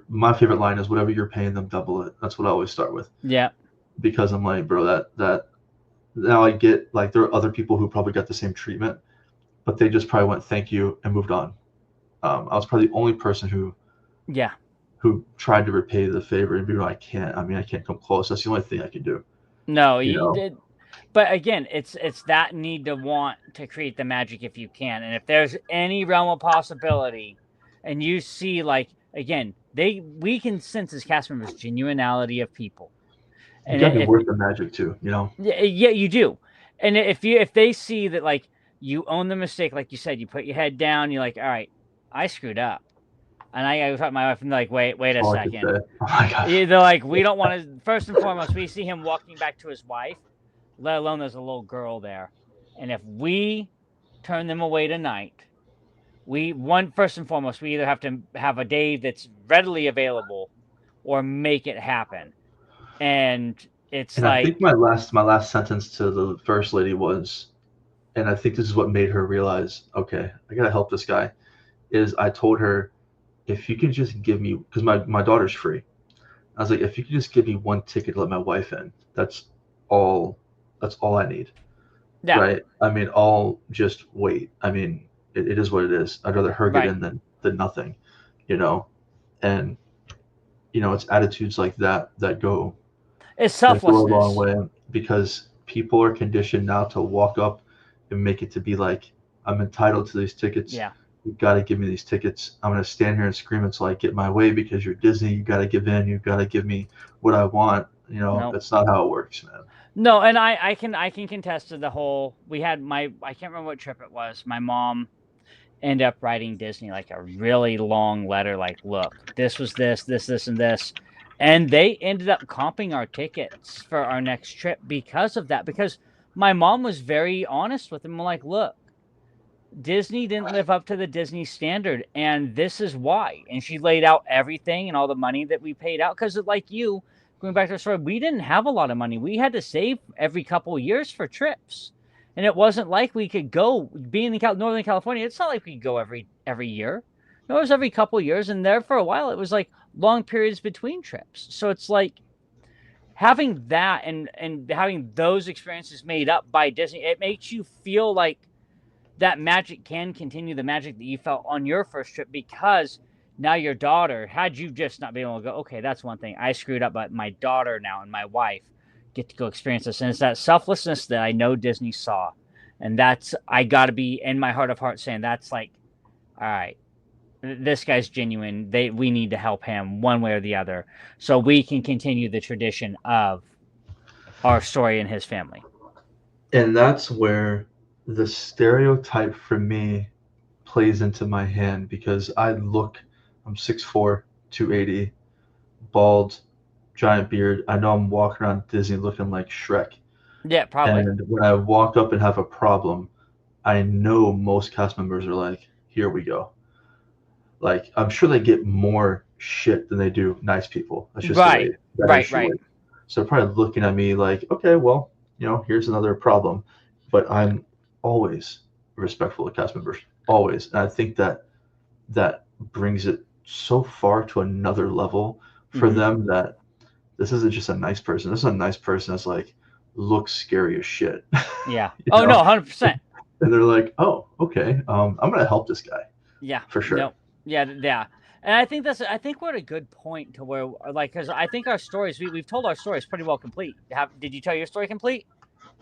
my favorite line is whatever you're paying them, double it. That's what I always start with. Yeah. Because I'm like, bro, that now I get like there are other people who probably got the same treatment, but they just probably went thank you and moved on. I was probably the only person Yeah. who tried to repay the favor and be like, I can't. I mean, I can't come close. That's the only thing I can do. No, You you know, did. But again, it's that need to want to create the magic if you can. And if there's any realm of possibility and you see like again, we can sense as cast members genuinity of people. you And gotta be if worth the magic too. You know, yeah, you do. And if they see that like you own the mistake, like you said, you put your head down, you're like, all right, I screwed up. And I talked to my wife and they're like, wait that's a all I could second. say. Oh my gosh. They're like, we don't want to first and foremost, we see him walking back to his wife, let alone there's a little girl there. And if we turn them away tonight, first and foremost, we either have to have a day that's readily available or make it happen. And it's And I like, think my last sentence to the first lady was, and I think this is what made her realize, okay, I gotta help this guy. Is I told her, if you can just give me, because my daughter's free. I was like, if you could just give me one ticket to let my wife in, all. That's all I need, yeah, right? I mean, I'll just wait. I mean, it is what it is. I'd rather her get right. in than nothing, you know. And it's attitudes like that It's go a long selflessness. way because people are conditioned now to walk up and make it to be like, I'm entitled to these tickets. Yeah. You got to give me these tickets. I'm going to stand here and scream until I get my way because you're Disney. You got to give in. You got to give me what I want. No. That's not how it works, man. No, and I can contest to the whole we had I can't remember what trip it was. My mom ended up writing Disney like a really long letter, like, look, this was this, and this. And they ended up comping our tickets for our next trip because of that. Because my mom was very honest with them, like, look, Disney didn't live up to the Disney standard, and this is why. And she laid out everything and all the money that we paid out. Because, like you, going back to the story, we didn't have a lot of money. We had to save every couple of years for trips. And it wasn't like we could go, being in Northern California, it's not like we could go every year. No, it was every couple of years. And there for a while, it was like long periods between trips. So it's like having that and having those experiences made up by Disney, it makes you feel like that magic can continue, the magic that you felt on your first trip, because now your daughter, had you just not been able to go, okay, that's one thing, I screwed up, but my daughter now and my wife get to go experience this. And it's that selflessness that I know Disney saw. And that's, I got to be in my heart of hearts saying, that's like, all right, this guy's genuine. We need to help him one way or the other, so we can continue the tradition of our story and his family. And that's where the stereotype for me plays into my hand because I'm 6'4", 280, bald, giant beard. I know I'm walking around Disney looking like Shrek. Yeah, probably. And when I walk up and have a problem, I know most cast members are like, here we go. Like, I'm sure they get more shit than they do nice people. That's just the Right, way that right, industry right. works. So they're probably looking at me like, okay, well, here's another problem. But I'm always respectful of cast members, always. And I think that brings it so far to another level for Mm-hmm. them that this isn't just a nice person. This is a nice person that's like looks scary as shit. Yeah. you Oh no, know? 100%. And they're like, oh, okay, I'm gonna help this guy Yeah. for sure. No. Yeah. Yeah. And I think we're at a good point to where, like, because I think our stories, we've told our stories pretty well complete. Did you tell your story complete?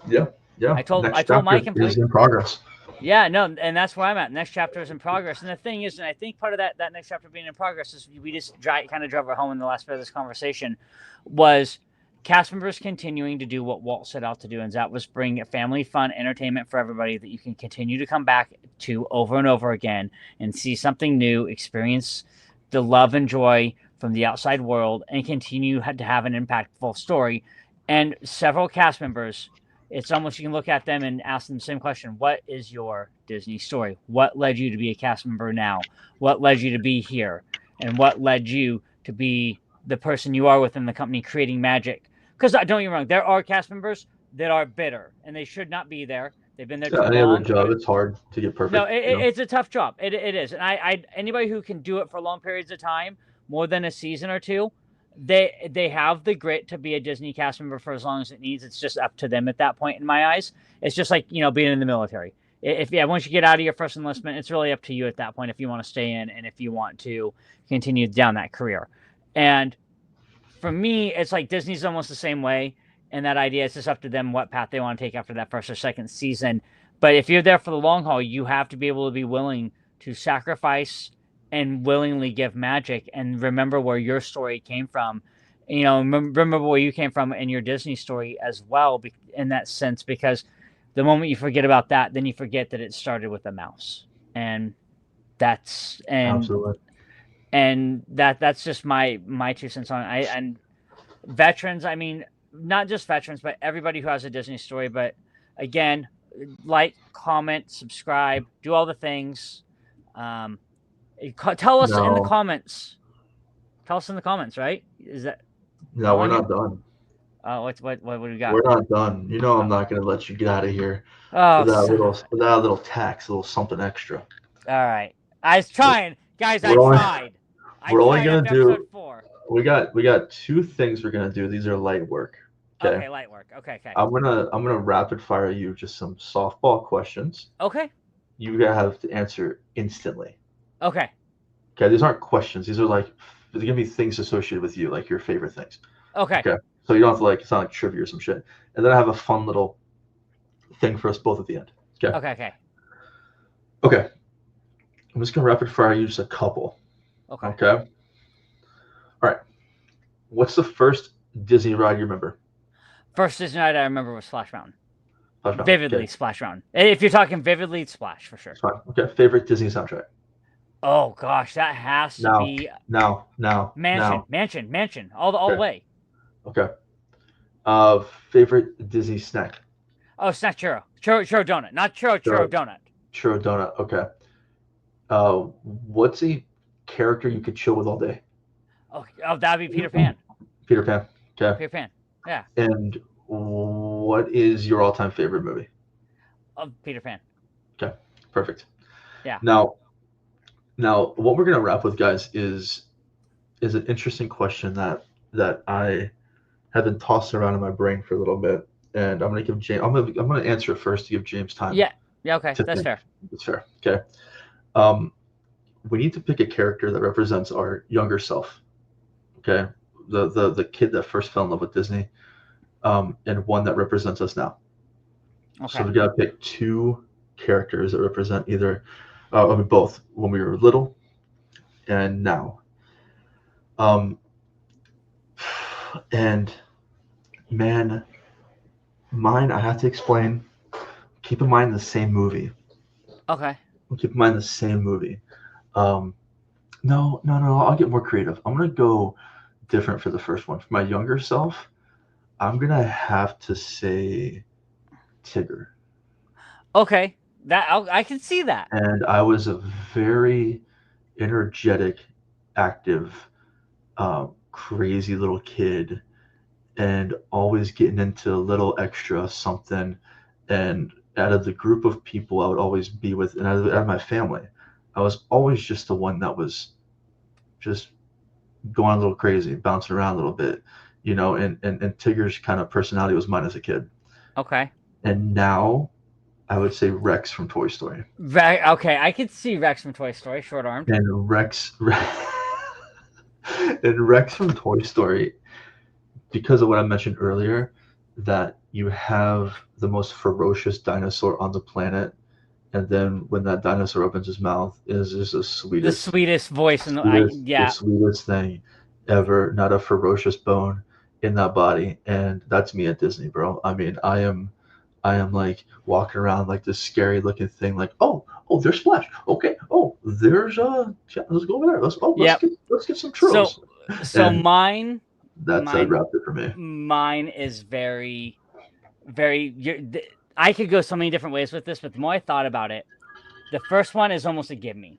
Yeah, yeah. I Next told chapter mine is complete. in progress. Yeah, no, and that's where I'm at. Next chapter is in progress, and the thing is, and I think part of that next chapter being in progress is we just kind of drove it home in the last bit of this conversation, was cast members continuing to do what Walt set out to do, and that was bring family fun entertainment for everybody that you can continue to come back to over and over again and see something new, experience the love and joy from the outside world, and continue to have an impactful story. And several cast members, it's almost, you can look at them and ask them the same question: what is your Disney story? What led you to be a cast member now? What led you to be here? And what led you to be the person you are within the company creating magic? Because don't get me wrong, there are cast members that are bitter and they should not be there. They've been there Yeah, too any other long. job, it's hard to get No, perfect. it's a tough job. It is, and anybody who can do it for long periods of time, more than a season or two, they have the grit to be a Disney cast member for as long as it needs. It's just up to them at that point, in my eyes. It's just like being in the military. If once you get out of your first enlistment, it's really up to you at that point if you want to stay in and if you want to continue down that career. And for me, it's like Disney's almost the same way. And that idea, it's just up to them what path they want to take after that first or second season. But if you're there for the long haul, you have to be able to be willing to sacrifice and willingly give magic and remember where your story came from. Remember where you came from in your Disney story as well, in that sense, because the moment you forget about that, then you forget that it started with a mouse. And that's Absolutely. that's just my 2 cents on it. And veterans, I mean, not just veterans, but everybody who has a Disney story. But again, like, comment, subscribe, do all the things. Um, tell us in the No, comments. Tell us in the comments, right? Is that no, how we're long not it? done. What do we got? We're not done. I'm Oh, not gonna let you get out of here oh, son of. without a little tax, a little something extra. All right, I was trying, guys. I We're only tried. I we're only tried gonna after episode do 4. we got two things we're gonna do. These are light work. Okay. Okay, light work. Okay, okay, I'm gonna rapid fire you just some softball questions. okay, You gotta have to answer instantly. okay, Okay, these aren't questions. These are like they're gonna be things associated with you, like your favorite things. okay, Okay. So you don't have to it's not like trivia or some shit. And then I have a fun little thing for us both at the end. Okay. okay, okay, Okay. I'm just gonna rapid fire you just a couple. okay. Okay. All right. What's the first Disney ride you remember? First Disney night I remember was Splash Mountain. Splash Mountain. Vividly, Okay. Splash Mountain. If you're talking vividly, it's Splash for sure. It's fine. Okay. Favorite Disney soundtrack? Oh gosh, that has to Now. be Now. Mansion, all the Okay. way. Okay. Favorite Disney snack? Oh, snack churro donut, not churro Churro, donut. churro donut. Okay. What's a character you could chill with all day? Oh, that'd be Peter Pan. Peter Pan. Okay. Peter Pan. Yeah. And what is your all-time favorite movie? Oh, Peter Pan. Okay. Perfect. Yeah. Now, what we're gonna wrap with, guys, is an interesting question that I have been tossing around in my brain for a little bit, and I'm gonna give James. I'm gonna answer it first to give James time Yeah. Yeah. Okay, to that's think. fair. It's fair. Okay. Um, we need to pick a character that represents our younger self. Okay. The kid that first fell in love with Disney, and one that represents us now. Okay. So we gotta pick two characters that represent either, I mean, both when we were little and now. Um, and man, mine, I have to explain. Keep in mind the same movie. Okay. Keep in mind the same movie. Um, no. I'll get more creative. I'm gonna go different for the first one. For my younger self, I'm gonna have to say Tigger. Okay. I can see that. And I was a very energetic, active, crazy little kid, and always getting into a little extra something. And out of the group of people I would always be with, and out of my family, I was always just the one that was just going a little crazy, bouncing around a little bit, and Tigger's kind of personality was mine as a kid. Okay. And now I would say Rex from Toy Story. Okay, I could see Rex from Toy Story, short armed. And and Rex from Toy Story, because of what I mentioned earlier, that you have the most ferocious dinosaur on the planet, and then when that dinosaur opens his mouth, it is just the The sweetest, sweetest voice in the yeah. sweetest thing ever. Not a ferocious bone in that body, and that's me at Disney, bro. I mean, I am like walking around like this scary looking thing, like, oh, there's Splash. Okay, oh, there's yeah, let's go over there. Yep. Let's get some So churros. so And mine that's that mine wrapped it for me. mine is very I could go so many different ways with this, but the more I thought about it, the first one is almost a give me.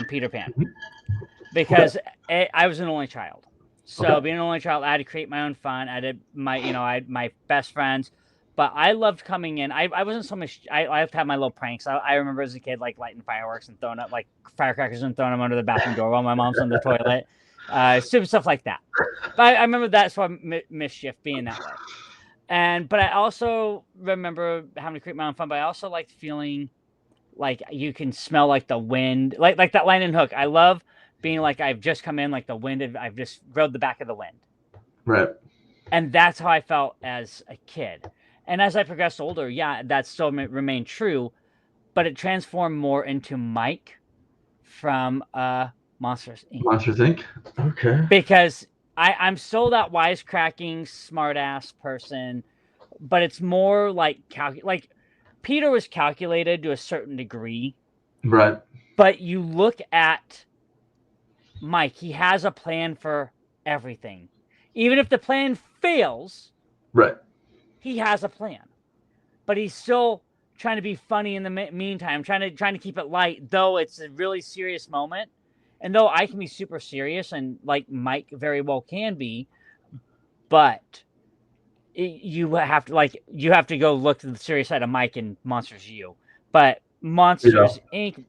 Peter Pan. Mhm. Because I was an only child. So Okay. being an only child, I had to create my own fun. I did I had my best friends, but I loved coming in. I wasn't so much. I loved to have my little pranks. I remember as a kid, like lighting fireworks and throwing up like firecrackers and throwing them under the bathroom door while my mom's on the toilet. Stupid stuff like that. But I remember that sort of mischief being that way. But I also remember having to create my own fun. But I also liked feeling like you can smell like the wind, like that line in Hook. I love being like I've just come in, like the wind. I've just rode the back of the wind, Right. and that's how I felt as a kid. And as I progressed older, yeah, that still remained true, but it transformed more into Mike from Monsters Inc. Monsters Inc. Okay. Because I'm still that wisecracking, smartass person, but it's more like like Peter was calculated to a certain degree. Right. But you look at Mike, he has a plan for everything. Even if the plan fails, Right. he has a plan. But he's still trying to be funny in the meantime, trying to keep it light, though it's a really serious moment. And though I can be super serious, and like Mike very well can be, but you have to go look to the serious side of Mike and Monsters U. But Monsters Inc.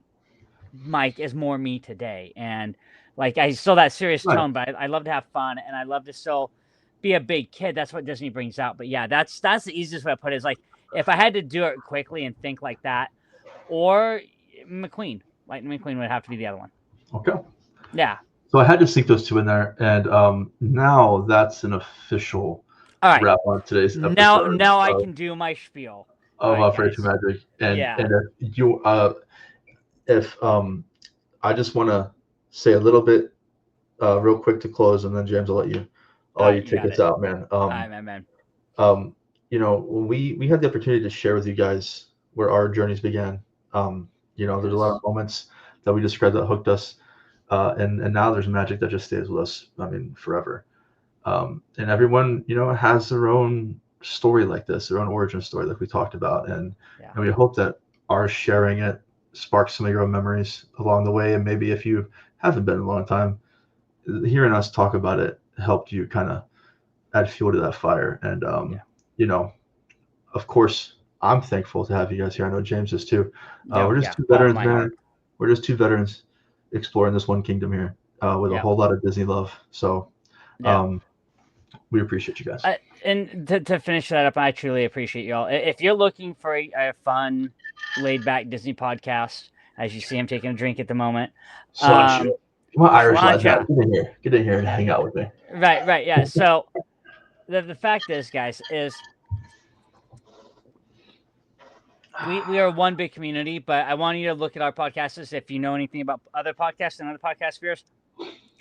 Mike is more me today, and like I still that serious Right. tone, but I love to have fun, and I love to still be a big kid. That's what Disney brings out. But yeah, that's the easiest way to put it. Is like if I had to do it quickly and think like that, or McQueen, Lightning McQueen would have to be the other one. Okay. Yeah. So I had to sneak those two in there, and now that's an official All right. wrap on today's episode. Now I can do my spiel of right, Operation guys. Magic, and Yeah. and if I just want to say a little bit real quick to close, and then James, I'll let you take us out, man. All right, man. When we had the opportunity to share with you guys where our journeys began, there's a lot of moments that we described that hooked us, and now there's magic that just stays with us. I mean, forever. And everyone, has their own story like this, their own origin story, like we talked about, and we hope that our sharing it sparks some of your own memories along the way. And maybe if you haven't been in a long time, hearing us talk about it helped you kind of add fuel to that fire. And of course, I'm thankful to have you guys here. I know James is too. We're just two veterans, man. We're just two veterans exploring this one kingdom here with a whole lot of Disney love. So we appreciate you guys. And to finish that up, I truly appreciate y'all. If you're looking for a fun, laid-back Disney podcast, as you see, I'm taking a drink at the moment. Come on, Irish lad, get in here and hang out with me. Right, yeah. So the fact is, guys, is we are one big community, but I want you to look at our podcasts if you know anything about other podcasts and other podcast spheres.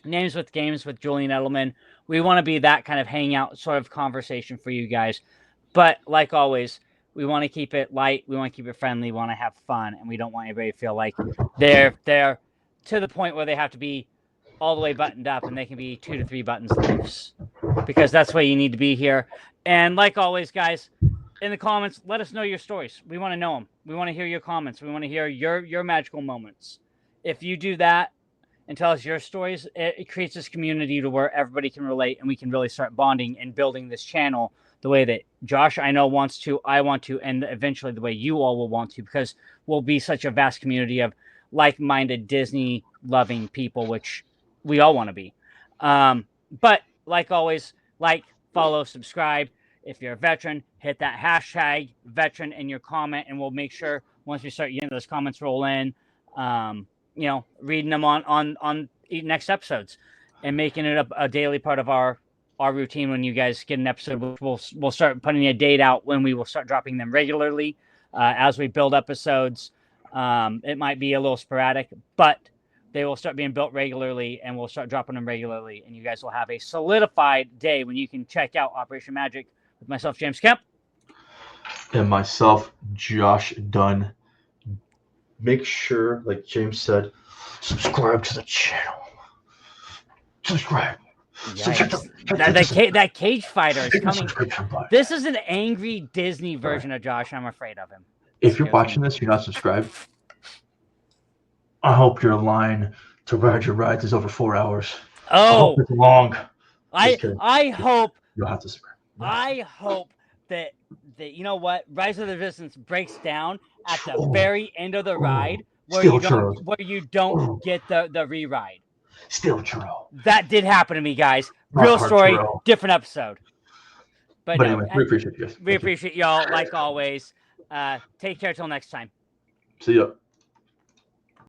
Names with Games with Julian Edelman. We want to be that kind of hangout sort of conversation for you guys. But like always, we want to keep it light. We want to keep it friendly. We want to have fun, and we don't want anybody to feel like they're to the point where they have to be all the way buttoned up, and they can be 2 to 3 buttons loose, because that's why you need to be here. And like always, guys, in the comments, let us know your stories. We want to know them. We want to hear your comments. We want to hear your magical moments. If you do that and tell us your stories, it creates this community to where everybody can relate, and we can really start bonding and building this channel the way that Josh, I know, wants to, I want to, and eventually the way you all will want to, because we'll be such a vast community of like-minded Disney-loving people, which we all want to be. But like always, like, follow, subscribe. If you're a veteran, hit that hashtag veteran in your comment, and we'll make sure once we start getting those comments roll in, reading them on next episodes, and making it a daily part of our routine. When you guys get an episode, we'll start putting a date out when we will start dropping them regularly as we build episodes. It might be a little sporadic, but they will start being built regularly, and we'll start dropping them regularly, and you guys will have a solidified day when you can check out Operation Magic with myself, James Kemp. And myself, Josh Dunn. Make sure, like James said, subscribe to the channel. Subscribe. That cage fighter is coming. This is an angry Disney version of Josh. I'm afraid of him. If you're watching this, you're not subscribed, I hope your line to ride your rides is over 4 hours. Oh, I hope it's long. I hope you'll have to subscribe. I hope that you know what, Rise of the Resistance breaks down at the very end of the ride, where you don't get the re-ride. Still true. That did happen to me, guys. Real story, different episode. But anyway, we appreciate you guys. We appreciate y'all, like always. Take care till next time. See ya.